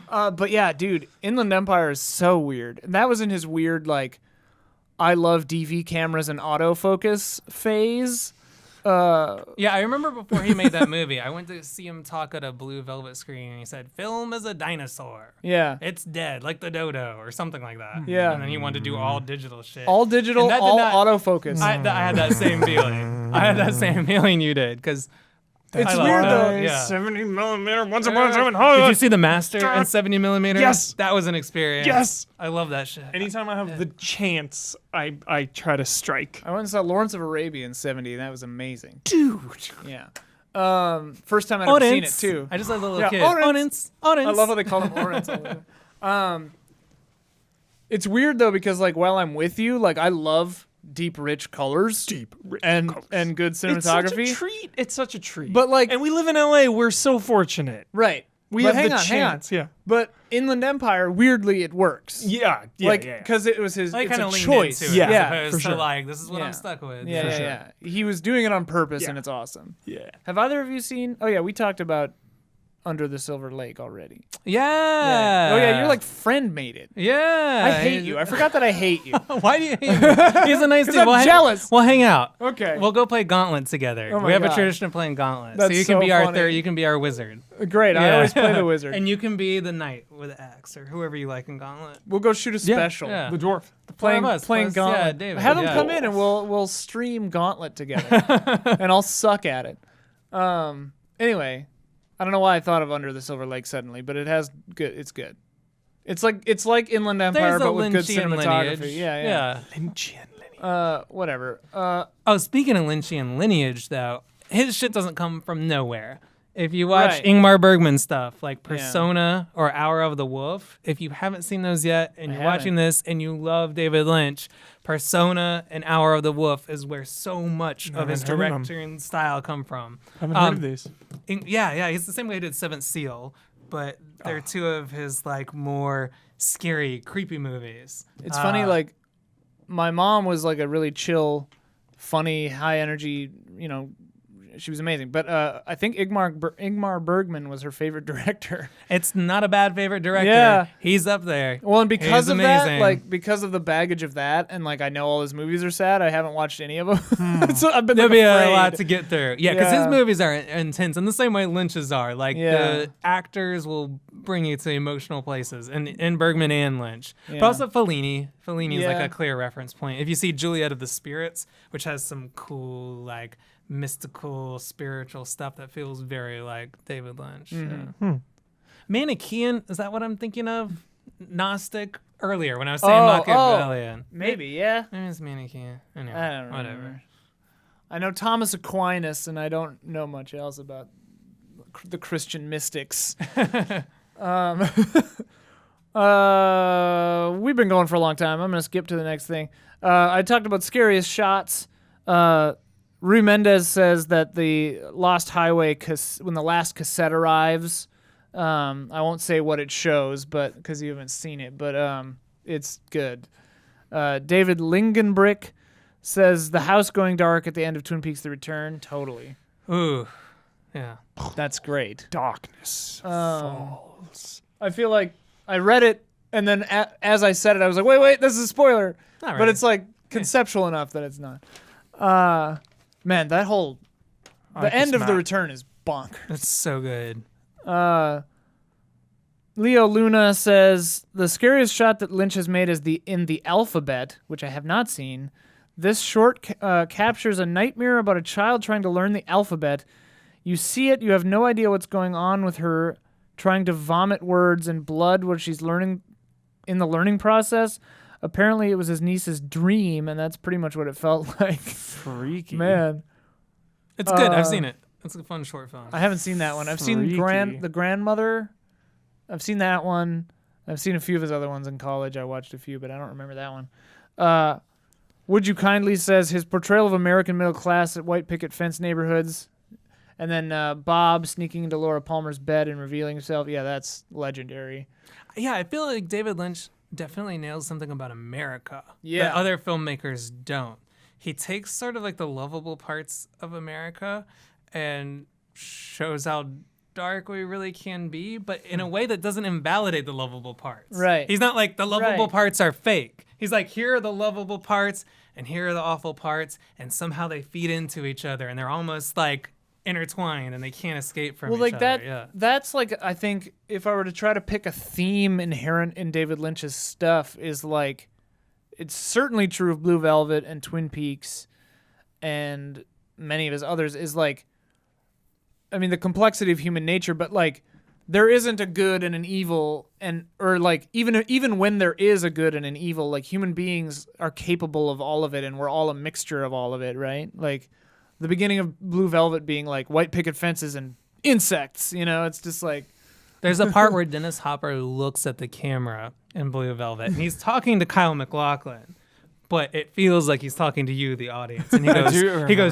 but yeah, dude, Inland Empire is so weird. And that was in his weird, like, I love DV cameras and autofocus phase. Yeah, I remember before he made that movie, I went to see him talk at a blue velvet screen, and he said, "Film is a dinosaur. Yeah, it's dead, like the dodo, or something like that." Yeah, and then he wanted to do all digital shit. All digital, all autofocus. I had that same feeling. I had that same feeling you did, because it's weird though. Yeah. 70mm, once upon a time in Hollywood. Did you see The Master on 70mm? Yes, that was an experience. Yes, I love that shit. Anytime I have the chance, I try to strike. I went and saw Lawrence of Arabia in 70, and that was amazing, dude. Yeah. First time I'd ever seen it too. I just like the little kid. Audience. I love how they call him Lawrence. It's weird though because like while I'm with you, like I love deep, rich colors, and good cinematography. It's such a treat. But like, and we live in LA. We're so fortunate, right? We have the chance. Yeah. But Inland Empire, weirdly, it works. Yeah. Because it was his. Like it's kind a of choice. Into it, yeah. As opposed for sure. to like this is what I'm stuck with. Yeah. He was doing it on purpose, and it's awesome. Yeah. Have either of you seen? Oh yeah, we talked about Under the Silver Lake already. Yeah. Oh yeah, you're like friend made it. Yeah. I hate you. I forgot that I hate you. Why do you hate me? He's a nice dude. I'm jealous. We'll hang out. Okay. We'll go play Gauntlet together. Oh my We have God. a tradition of playing Gauntlet. That's so you can so be our funny. third. You can be our wizard. Great. I Yeah. always play the wizard. And you can be the knight with an axe or whoever you like in Gauntlet. We'll go shoot a special. Yeah. The dwarf. Playing One of us, playing plus, Gauntlet. yeah, David, Have him yeah. come in and we'll stream Gauntlet together, and I'll suck at it. Anyway, I don't know why I thought of Under the Silver Lake suddenly, but it has good. It's good. It's like Inland Empire, There's a but with good Lynchian cinematography. lineage. Yeah. Lynchian lineage. Whatever. Oh, speaking of Lynchian lineage, though, his shit doesn't come from nowhere. If you watch Right. Ingmar Bergman stuff like Persona or Hour of the Wolf, if you haven't seen those yet and you're watching this and you love David Lynch, Persona and Hour of the Wolf is where so much of his haven't heard of 'em. directing style come from. I haven't heard of these. Yeah, he's the same way he did Seventh Seal, but they're two of his like more scary, creepy movies. It's funny. Like my mom was like a really chill, funny, high energy. She was amazing. But I think Ingmar Bergman was her favorite director. It's not a bad favorite director. Yeah. He's up there. Well, and because He's of that, amazing. like because of the baggage of that, and like I know all his movies are sad, I haven't watched any of them. So I've been There'll like, be afraid. a lot to get through. Yeah, because Yeah. his movies are intense in the same way Lynch's are. Like Yeah. the actors will bring you to emotional places, and in Bergman and Lynch. Yeah. But also Fellini. Fellini is like Yeah. a clear reference point. If you see Juliet of the Spirits, which has some cool like mystical, spiritual stuff that feels very like David Lynch. Yeah. Manichaean, is that what I'm thinking of? Gnostic earlier when I was saying Machiavellian. Maybe, yeah. Maybe it's Manichaean. Anyway, I don't whatever. remember. I know Thomas Aquinas, and I don't know much else about the Christian mystics. We've been going for a long time. I'm going to skip to the next thing. I talked about scariest shots. Rui Mendez says that the Lost Highway, when the last cassette arrives, I won't say what it shows, but because you haven't seen it, but it's good. David Lingenbrick says the house going dark at the end of Twin Peaks: The Return. Totally. Ooh, yeah. That's great. Darkness falls. I feel like I read it, and then as I said it, I was like, wait, this is a spoiler. Not But really. it's like conceptual enough that it's not. Man, that whole the end of The Return is bonkers. That's so good. Leo Luna says the scariest shot that Lynch has made is in the Alphabet, which I have not seen. This short captures a nightmare about a child trying to learn the alphabet. You see it, you have no idea what's going on with her trying to vomit words and blood what she's learning in the learning process. Apparently it was his niece's dream, and that's pretty much what it felt like. Freaky. Man. It's good. I've seen it. It's a fun short film. I haven't seen that one. I've seen Freaky. the grandmother. I've seen that one. I've seen a few of his other ones in college. I watched a few, but I don't remember that one. Would You Kindly says his portrayal of American middle class at white picket fence neighborhoods. And then Bob sneaking into Laura Palmer's bed and revealing himself. Yeah, that's legendary. Yeah, I feel like David Lynch definitely nails something about America Yeah. that other filmmakers don't. He takes sort of like the lovable parts of America and shows how dark we really can be, but in a way that doesn't invalidate the lovable parts. Right. He's not like the lovable Right. parts are fake. He's like, here are the lovable parts and here are the awful parts, and somehow they feed into each other and they're almost like intertwined and they can't escape from each other. Yeah. That's like, I think if I were to try to pick a theme inherent in David Lynch's stuff, is like, it's certainly true of Blue Velvet and Twin Peaks and many of his others, is like, I mean, the complexity of human nature, but like, there isn't a good and an evil, or like even when there is a good and an evil, like human beings are capable of all of it, and we're all a mixture of all of it, right? Like the beginning of Blue Velvet being like white picket fences and insects, it's just like, There's a part where Dennis Hopper looks at the camera in Blue Velvet, and he's talking to Kyle MacLachlan, but it feels like he's talking to you, the audience. And he goes,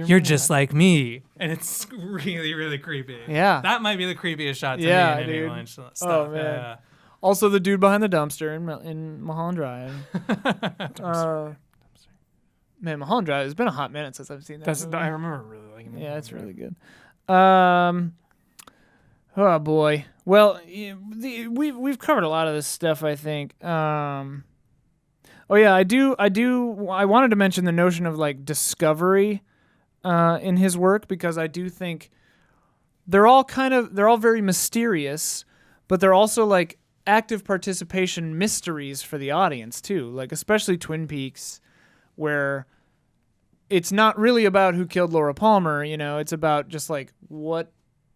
"You're just like me," and it's really, really creepy. Yeah. that might be the creepiest shot to Yeah, me in any dude. Lynch stuff. Oh, man. Yeah. also the dude behind the dumpster in Mulholland Drive. Man, Mulholland Drive, it's been a hot minute since I've seen that movie. I remember really liking it. Yeah, it's really good. Oh boy. Well, we've covered a lot of this stuff, I think. Oh yeah, I wanted to mention the notion of like discovery in his work, because I do think they're all very mysterious, but they're also like active participation mysteries for the audience too. Like especially Twin Peaks, where it's not really about who killed Laura Palmer, it's about just like what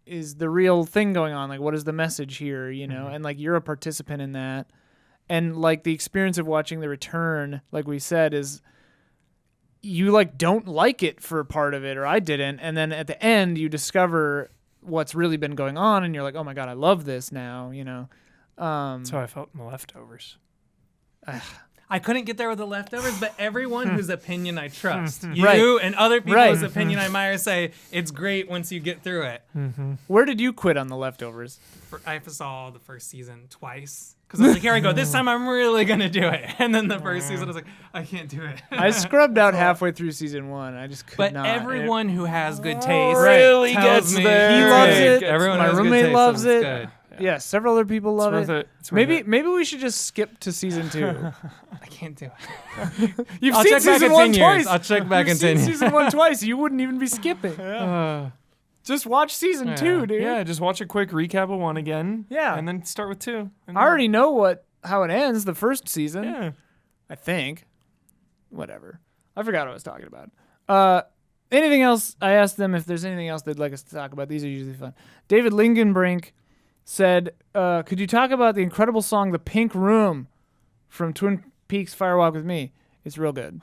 is the real thing going on, like what is the message here, and like you're a participant in that. And like the experience of watching The Return, like we said, is you like don't like it for part of it, or I didn't, and then at the end you discover what's really been going on, and you're like, oh my god, I love this now. That's how I felt in The Leftovers. I couldn't get there with The Leftovers, but everyone whose opinion I trust, you Right. and other people's Right. opinion I admire, say it's great once you get through it. Where did you quit on The Leftovers? I saw the first season twice because I was like, here I go, this time I'm really gonna do it. And then the first season I was like, I can't do it. I scrubbed out halfway through season 1. I just could But not. everyone who has good taste really tells gets me there. He it's loves good. it. Everyone My who has good roommate taste loves says it's it. good. Yeah, several other people love It's it. worth it. It's worth Maybe it. maybe we should just skip to season 2. I can't do it. You've I'll seen check back season in 1 10 years. twice. I'll check back You've in 10 seen years. season 1 twice. You wouldn't even be skipping. Just watch season 2, dude. Yeah, just watch a quick recap of 1 again. Yeah. And then start with 2. And I already know how it ends, the first season. Yeah. I think. Whatever. I forgot what I was talking about. Anything else? I asked them if there's anything else they'd like us to talk about. These are usually fun. David Lingenbrink said, could you talk about the incredible song The Pink Room from Twin Peaks Fire Walk with Me? It's real good.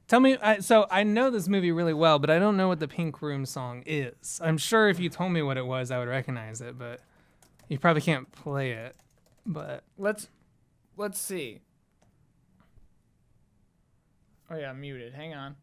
Tell me, so I know this movie really well, but I don't know what the Pink Room song is. I'm sure if you told me what it was, I would recognize it, but you probably can't play it. But Let's see. Oh yeah, I'm muted. Hang on.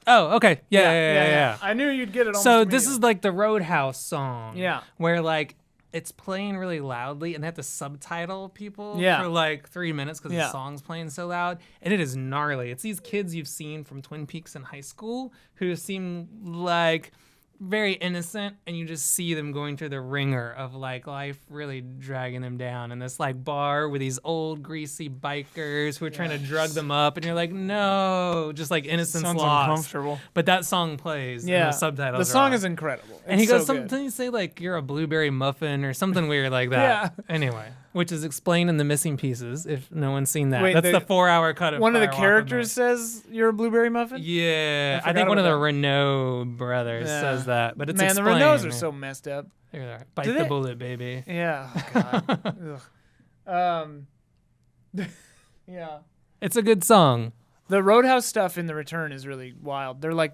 oh, okay, yeah. I knew you'd get it. So almost this is immediately. like the Roadhouse song. Yeah. Where like it's playing really loudly and they have to subtitle people Yeah. for like 3 minutes because Yeah. the song's playing so loud. And it is gnarly. It's these kids you've seen from Twin Peaks in high school who seem like very innocent, and you just see them going through the ringer of like life really dragging them down in this like bar with these old greasy bikers who are trying to drug them up, and you're like, no, just like innocence Sounds lost. uncomfortable. But that song plays. And Yeah. the subtitles. The song are is on. incredible. And he It's goes, so good. something you say like you're a blueberry muffin or something weird like that. Yeah. Anyway, which is explained in the missing pieces. If no one's seen that, Wait, that's the 4-hour cut of One of the Fire Walk with characters says you're a blueberry muffin. Me. Yeah, I forgot think one of the about that. Renault brothers Yeah. says that, but it's Man, the explained. Renaults are so messed up. They're Bite Do the they- bullet, baby. Yeah. Oh, God. Yeah. It's a good song. The Roadhouse stuff in The Return is really wild. They're like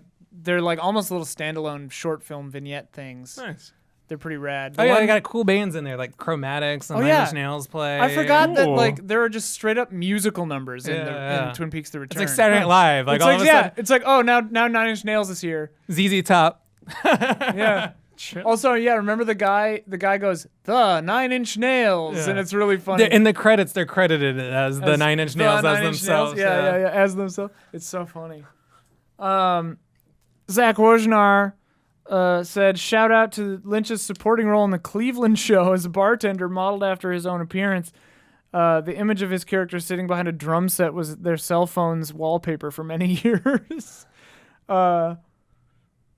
almost little standalone short film vignette things. Nice. They're pretty rad. Oh The yeah, one- they got cool bands in there like Chromatics and Oh, Nine yeah. Inch Nails play. I forgot that Cool. like there are just straight up musical numbers in Yeah. Twin Peaks: The It's Return. like Saturday Night Live. Like It's all like of a yeah, sudden, it's like oh now Nine Inch Nails is here. ZZ Top. Yeah. Also, yeah, remember the guy goes, the 9 Inch Nails, Yeah. and it's really funny. In the credits, they're credited as the As Nine Inch the Nails Nine as Inch themselves. Nails. Yeah, as themselves. It's so funny. Zach Wojnar said, shout out to Lynch's supporting role in the Cleveland Show as a bartender modeled after his own appearance. The image of his character sitting behind a drum set was their cell phone's wallpaper for many years.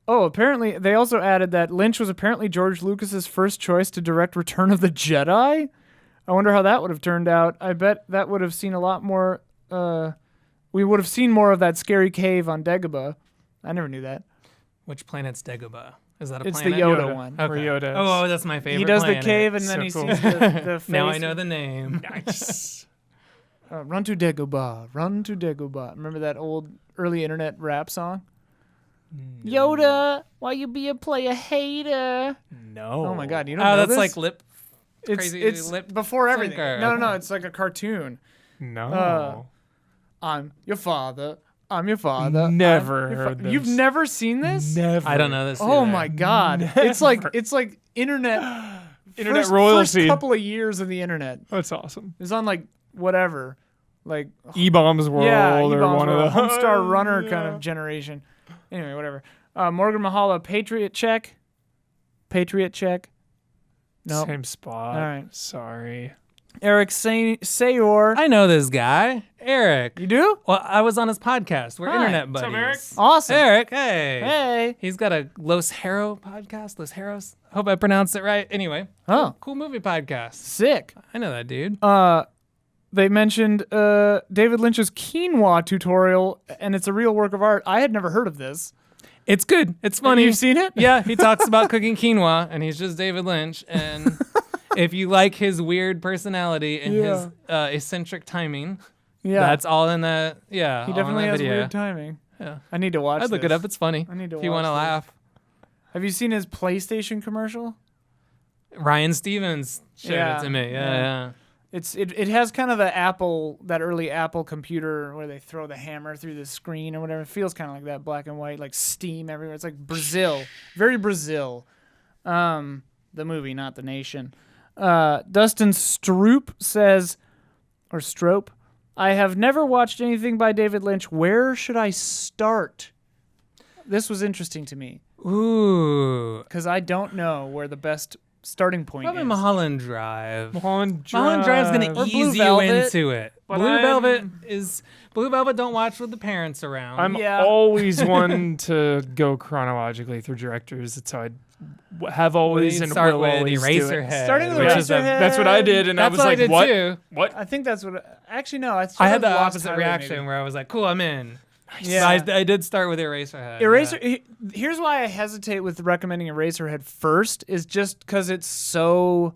Apparently, they also added that Lynch was apparently George Lucas's first choice to direct Return of the Jedi. I wonder how that would have turned out. I bet that would have seen a lot more. We would have seen more of that scary cave on Dagobah. I never knew that. Which planet's Dagobah? Is that a It's the planet? Yoda one. Okay. Where Yoda is. Oh, that's my favorite. He does planet. the cave and then So he cool. sees the face. Now I know the name. Nice. Run to Dagobah, run to Dagobah. Remember that old early internet rap song? Yoda, why you be a player hater? No. Oh my God, you don't Oh, know that's this? like lip. it's crazy it's lip before everything. syncer. No, it's like a cartoon. No. I'm your father. I'm your father. Never I'm your heard this. You've never seen this? Never. I don't know this. Oh either. my God! It's like internet Internet first royalty. couple of years of the internet. That's awesome. It's on like whatever, like E-Bombs World or E-Bombs one World, of the Homestar Runner kind of generation. Anyway, whatever. Morgan Mahala, Patriot check. Patriot check. No. Same spot. All right. Sorry. Eric Sayor. I know this guy, Eric. You do? Well, I was on his podcast. We're Hi. internet What's up, buddies. Eric? Awesome. Eric, hey. Hey. He's got a Los Hero podcast. Los Heros. Hope I pronounced it right. Anyway. Oh. Cool movie podcast. Sick. I know that dude. They mentioned David Lynch's quinoa tutorial, and it's a real work of art. I had never heard of this. It's good. It's funny. You've seen it? Yeah, he talks about cooking quinoa, and he's just David Lynch. And if you like his weird personality and his eccentric timing, Yeah. that's all in that. Yeah, He all in definitely that has video. weird timing. Yeah, I need to watch I'd look this. it up. It's funny. I need to if you watch want to this. laugh. Have you seen his PlayStation commercial? Ryan Stevens showed Yeah, it to me. yeah. Yeah. It has kind of that early Apple computer where they throw the hammer through the screen or whatever. It feels kind of like that, black and white, like steam everywhere. It's like Brazil, very Brazil. The movie, not the nation. Dustin Stroop says, or Strope, I have never watched anything by David Lynch. Where should I start? This was interesting to me Ooh. because I don't know where the best starting point Probably is. Mulholland Drive. Mulholland Drive. Mulholland Drive's gonna Or Blue ease you Velvet. into it. But Blue I'm- Velvet don't watch with the parents around. I'm Yeah. always one to go chronologically through directors. That's how I have always and start will with always do it. Eraserhead. Starting with which Yeah, is Eraserhead. that's what I did, and That's I was what I like, did "What? too. What?" I think that's what. Actually, no. I had the watched opposite Highway, reaction maybe. where I was like, "Cool, I'm in." Yeah. I did start with Eraserhead. Here's why I hesitate with recommending Eraserhead first is just because it's so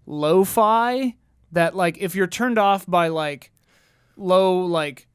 lo-fi that like if you're turned off by like low like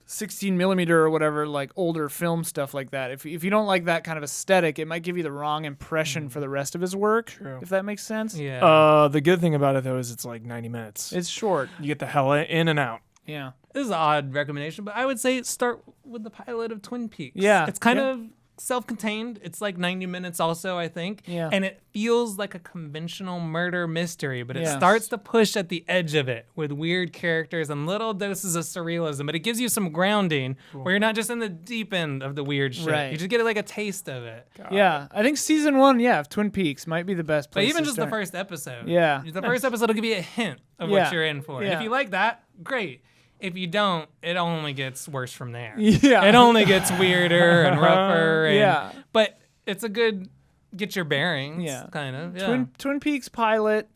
16 millimeter or whatever like older film stuff like that, if you don't like that kind of aesthetic, it might give you the wrong impression for the rest of his work. True. If that makes sense. Yeah. The good thing about it though is it's like 90 minutes. It's short. You get the hell in and out. Yeah. This is an odd recommendation, but I would say start with the pilot of Twin Peaks. Yeah. It's kind Yeah. of self-contained. It's like 90 minutes also, I think. Yeah. And it feels like a conventional murder mystery, but it Yeah. starts to push at the edge of it with weird characters and little doses of surrealism, but it gives you some grounding where you're not just in the deep end of the weird shit. Right. You just get like a taste of it. Yeah. I think season 1, of Twin Peaks might be the best But place. even to just the start. first episode. Yeah. The first episode will give you a hint of Yeah. what you're in for. And Yeah. if you like that, great. If you don't, it only gets worse from there. Yeah. It only gets weirder and rougher. And, Yeah. But it's a good get your bearings. Yeah. Kind of. Yeah. Twin Peaks pilot,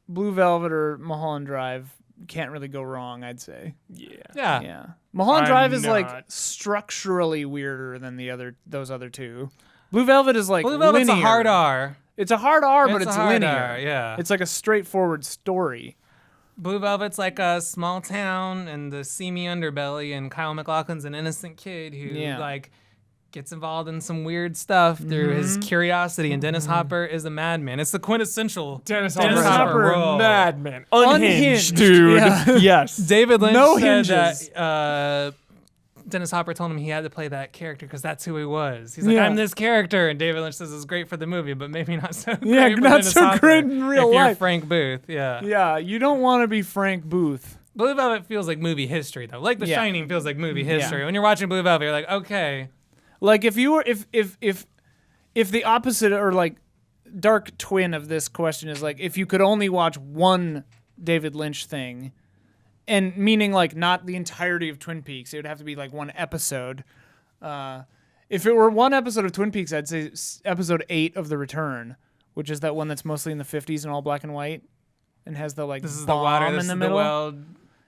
Blue Velvet, or Mulholland Drive can't really go wrong, I'd say. Yeah. Yeah. Yeah, Mulholland I'm Drive is like not. structurally weirder than those other two. Blue Velvet is like Blue Velvet's linear. a hard R. It's a hard R, but It's it's a hard linear. R, yeah. It's like a straightforward story. Blue Velvet's like a small town and the seamy underbelly, and Kyle MacLachlan's an innocent kid who Yeah. like gets involved in some weird stuff through his curiosity, and Dennis Hopper is a madman. It's the quintessential Dennis Dennis Hopper, Hopper role. madman, Unhinged, unhinged, dude. yeah. Yes. David Lynch No said hinges. that Dennis Hopper told him he had to play that character because that's who he was. He's like, Yeah. I'm this character, and David Lynch says it's great for the movie, but maybe not so Yeah, great for not Dennis so Hopper great in real if You're life. Frank Booth, yeah. Yeah, you don't want to be Frank Booth. Blue Velvet feels like movie history though. Like The Yeah. Shining feels like movie Yeah. history. When you're watching Blue Velvet, you're like, okay, Like if you were if the opposite or like dark twin of this question is like if you could only watch one David Lynch thing, and meaning like not the entirety of Twin Peaks, it would have to be like one episode. If it were one episode of Twin Peaks, I'd say episode 8 of The Return, which is that one that's mostly in the 50s and all black and white, and has the like this is the bomb water, in this the is middle. the well,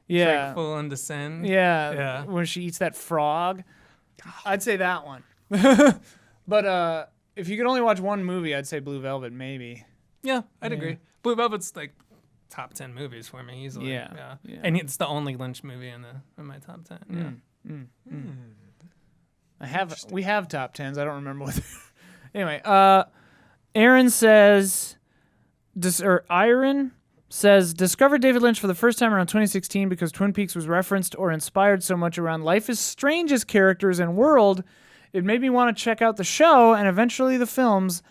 Yeah, full into sin. yeah, Yeah. when she eats that frog. I'd say that one. But if you could only watch one movie, I'd say Blue Velvet, maybe. Yeah, I'd agree. Blue Velvet's like top 10 movies for me easily. Yeah, yeah. And it's the only Lynch movie in my top 10. Yeah. We have top 10s. I don't remember what. Anyway, Aaron says, Iron says, discovered David Lynch for the first time around 2016 because Twin Peaks was referenced or inspired so much around Life is Strange's characters and world. It made me want to check out the show and eventually the films,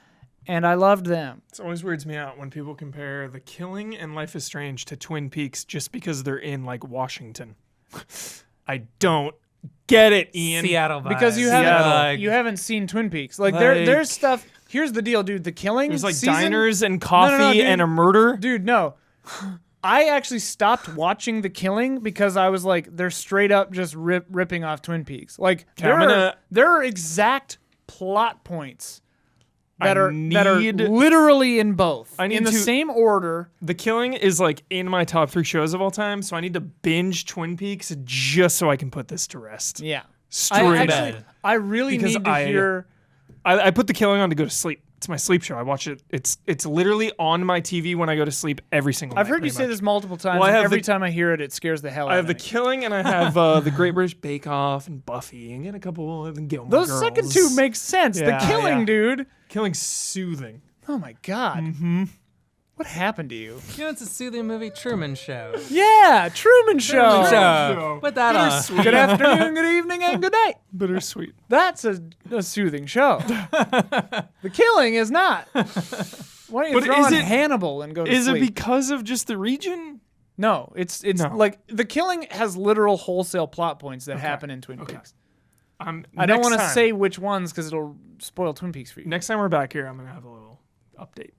and I loved them. It always weirds me out when people compare The Killing and Life is Strange to Twin Peaks just because they're in like Washington. I don't get it, Ian. Seattle vibes. Because you Seattle, haven't like- you haven't seen Twin Peaks. Like Like- there's stuff. Here's the deal, dude. The Killing There's like season, diners and coffee dude. and a murder. Dude, no. I actually stopped watching The Killing because I was like, they're straight up just ripping off Twin Peaks. Like, there are exact plot points that are literally in both. In the same order. The Killing is like in my top 3 shows of all time, so I need to binge Twin Peaks just so I can put this to rest. Yeah. Straight up. I really need to hear... I put The Killing on to go to sleep. It's my sleep show. I watch it. It's literally on my TV when I go to sleep every single night. I've heard you say this multiple times. Well, and every time I hear it, it scares the hell out of me. I have The Killing, and I have The Great British Bake Off, and Buffy, and get a couple of Gilmore Girls. Those second two make sense. Yeah, The Killing, dude. Killing's soothing. Oh my God. Mm-hmm. What happened to you? You know, it's a soothing movie, Truman Show. Yeah, Truman Show. Show. Put that on. Good afternoon, good evening, and good night. Bittersweet. That's a soothing show. The Killing is not. Why don't you throw on Hannibal and go to sleep? Is it because of just the region? No, it's like The Killing has literal wholesale plot points that happen in Twin Peaks. I don't want to say which ones because it'll spoil Twin Peaks for you. Next time we're back here, I'm going to have a little update.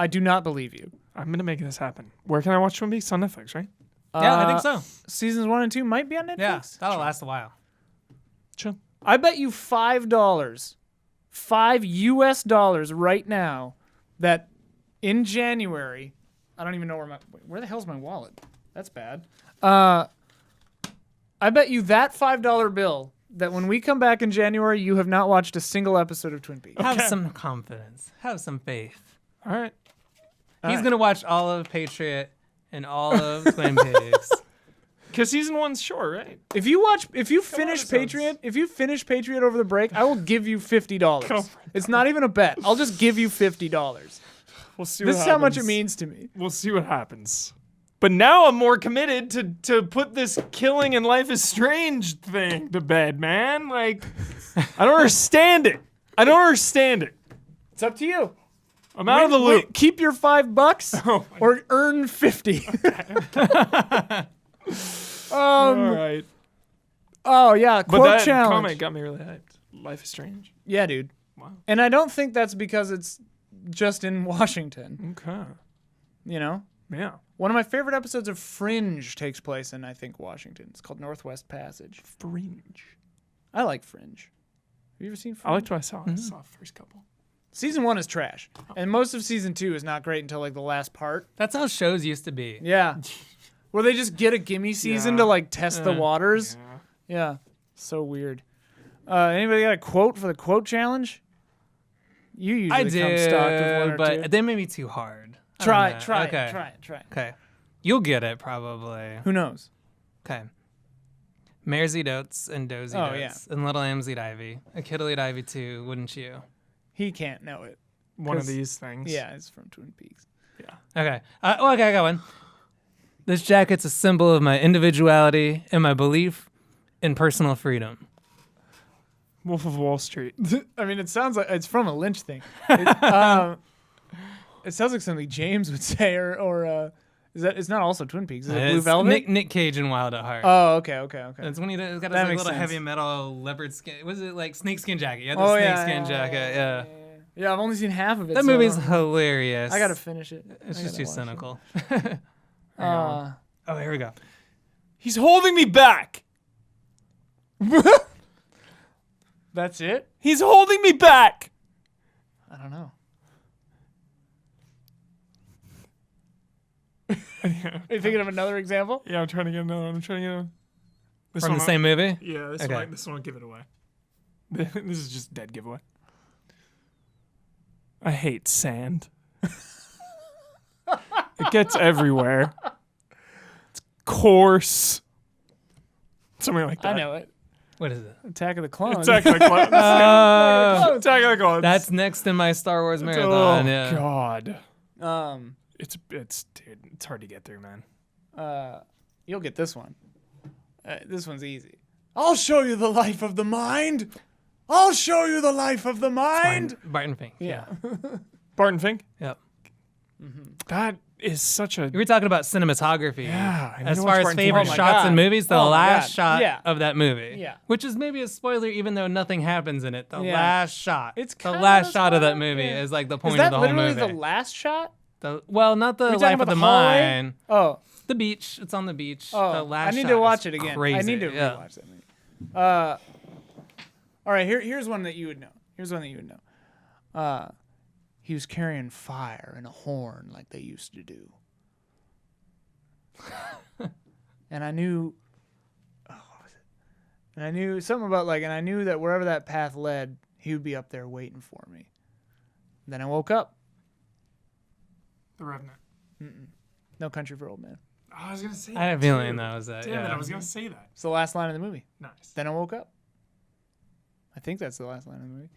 I do not believe you. I'm going to make this happen. Where can I watch Twin Peaks? On Netflix, right? Yeah, I think so. Seasons 1 and 2 might be on Netflix. Yeah, that'll last a while. Chill. I bet you $5 US right now that in January, I don't even know where the hell's my wallet? That's bad. I bet you that $5 bill that when we come back in January, you have not watched a single episode of Twin Peaks. Have some confidence. Have some faith. All right. He's going to watch all of Patriot and all of Twin Peaks. Because season 1's short, right? If you finish Patriot over the break, I will give you $50. It's not even a bet. I'll just give you $50. We'll see. This is how much it means to me. We'll see what happens. But now I'm more committed to put this Killing and Life is Strange thing to bed, man. Like, I don't understand it. It's up to you. I'm out of the loop. Keep your $5 or earn 50. All right. Oh yeah, quote but that challenge. comment got me really hyped. Life is Strange. Yeah, dude. Wow. And I don't think that's because it's just in Washington. Okay. You know? Yeah. One of my favorite episodes of Fringe takes place in, I think, Washington. It's called Northwest Passage. Fringe. I like Fringe. Have you ever seen Fringe? I liked what I saw. I saw the first couple. Season 1 is trash. And most of season 2 is not great until like the last part. That's how shows used to be. Yeah. Where they just get a gimme season to like test the waters. Yeah. So weird. Anybody got a quote for the quote challenge? You usually come stocked with one or but two. they may be too hard. Try it. Okay. You'll get it probably. Who knows? Okay. Mares eat oats and does eat oats. And little lambs eat ivy. A kid'll eat ivy too, wouldn't you? He can't know it. One of these things. Yeah, it's from Twin Peaks. Yeah. Okay. Okay, I got one. This jacket's a symbol of my individuality and my belief in personal freedom. Wolf of Wall Street. I mean, it sounds like it's from a Lynch thing. It sounds like something James would say, or is that? It's not also Twin Peaks. Is it Blue Velvet? Nick Cage and Wild at Heart. Oh, okay. It's when he's got his like, little heavy metal leopard skin. Was it like snakeskin jacket? Yeah, snakeskin jacket. Yeah. Yeah, I've only seen half of it. That movie's hilarious. I gotta finish it. It's just too cynical. Oh, here we go. He's holding me back. That's it? He's holding me back. I don't know. Are you thinking of another example? Yeah, I'm trying to get another one. From the same movie? Yeah, this one will give it away. This is just a dead giveaway. I hate sand. It gets everywhere. It's coarse. Something like that. I know it. What is it? Attack of the Clones. Attack of the Clones. Attack of the Clones. That's next in my Star Wars marathon. God. It's dude, it's hard to get through, man. You'll get this one. This one's easy. I'll show you the life of the mind. I'll show you the life of the mind. Barton Fink. Yeah. Barton Fink? Yep. That is such a. You were talking about cinematography. Yeah, I need As to far watch as Martin favorite Oh my shots God. in movies, the Oh my last God. shot Yeah. of that movie. Yeah. Which is maybe a spoiler, even though nothing happens in it. The Yeah. last shot. It's the kinda last a shot of that spoiler, movie yeah. is like the Is point that of the whole literally movie. the last shot? Well, not the Are we talking life about of the hallway? mine. Oh, The beach. It's on the beach. oh. The last I need shot to watch is it again. Crazy. I need to yeah. rewatch that movie. All right. Here's one that you would know. He was carrying fire in a horn like they used to do. And I knew, what was it? And I knew something about and I knew that wherever that path led, he would be up there waiting for me. Then I woke up. The Revenant. No Country for Old Men. I was gonna say. I had a that feeling too. that was that. Damn yeah. it! I was gonna say that. It's the last line of the movie. Nice. Then I woke up. I think that's the last line of the movie.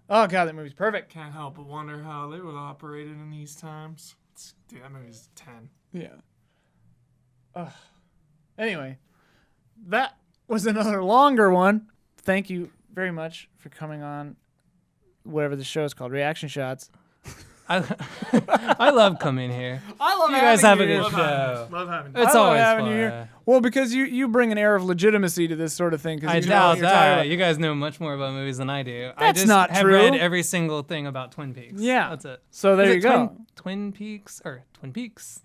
Oh God, that movie's perfect. Can't help but wonder how they would have operated in these times. Dude, that movie's 10. Yeah. Anyway, that was another longer one. Thank you very much for coming on. Whatever the show is called, Reaction Shots. I love coming here. I love You guys have a good Love show. having, love having you. It's I love always having fun. you here. Well, because you bring an air of legitimacy to this sort of thing. 'Cause I you know doubt what you're talking that. about. You guys know much more about movies than I do. I That's just not have true. read every single thing about Twin Peaks. Yeah. That's it. So there Is you it go. Twin Peaks or Twin Peaks?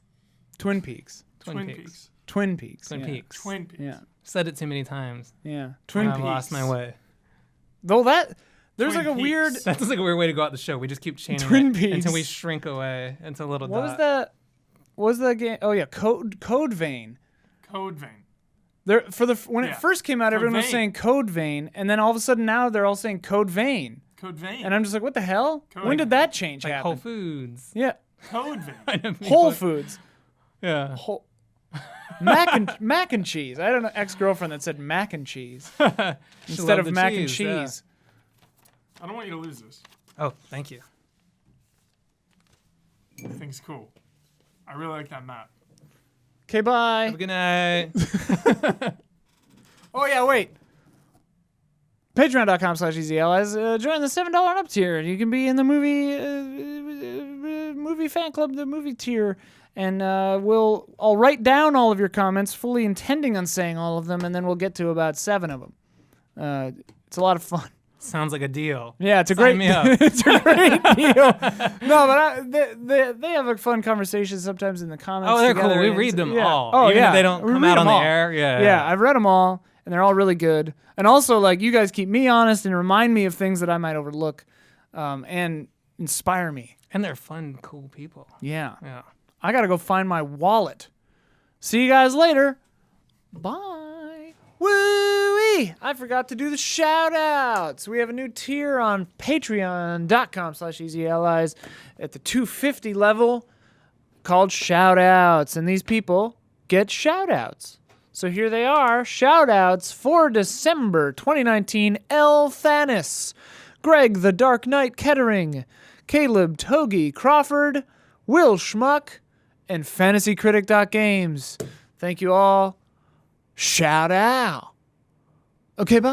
Twin Peaks. Twin Peaks. Twin Peaks. Twin yeah. Peaks. Twin Peaks. Yeah. Said it too many times. Yeah. Twin And Peaks. I lost my way. Though there's Twin like a Peaks. weird. That's like a weird way to go out the show. We just keep chaining Twin it Peaks. until we shrink away into a little What was dot. that? What was that game? Oh yeah, Code Vein. Code Vein. There when Yeah. it first came out, Code everyone was Vein. saying Code Vein, and then all of a sudden now they're all saying Code Vein, Code Vein. and I'm just like, what the hell? Code When did Vein. that change like happen? Whole Foods. Yeah, Code Vein. I don't mean Whole what- Foods. Yeah. Whole. Mac and cheese. I had an ex-girlfriend that said mac and cheese instead of loved the mac and cheese, yeah. cheese. I don't want you to lose this. Oh, thank you. I think it's cool. I really like that map. Okay, Have bye. a good night. Oh yeah, wait. Patreon.com/EasyAllies. Join the $7 and up tier. You can be in the movie fan club, the movie tier, and I'll write down all of your comments, fully intending on saying all of them, and then we'll get to about 7 of them. It's a lot of fun. Sounds like a deal. Yeah, it's a Sign great. me up. It's a great deal. No, but they have a fun conversation sometimes in the comments. Oh, they're together, cool. We and read it's- them yeah. all. Oh, Even yeah. if they don't We come read out on them the all. air. Yeah. Yeah, I've read them all, and they're all really good. And also, like, you guys keep me honest and remind me of things that I might overlook, and inspire me. And they're fun, cool people. Yeah. Yeah. I gotta go find my wallet. See you guys later. Bye. Woo-wee! I forgot to do the shout outs. We have a new tier on patreon.com/easyallies at the $2.50 level called shout outs. And these people get shout outs. So here they are, shout outs for December 2019. L. Thanis, Greg the Dark Knight Kettering, Caleb Togi Crawford, Will Schmuck, and FantasyCritic.games. Thank you all. Shout out. Okay, bye.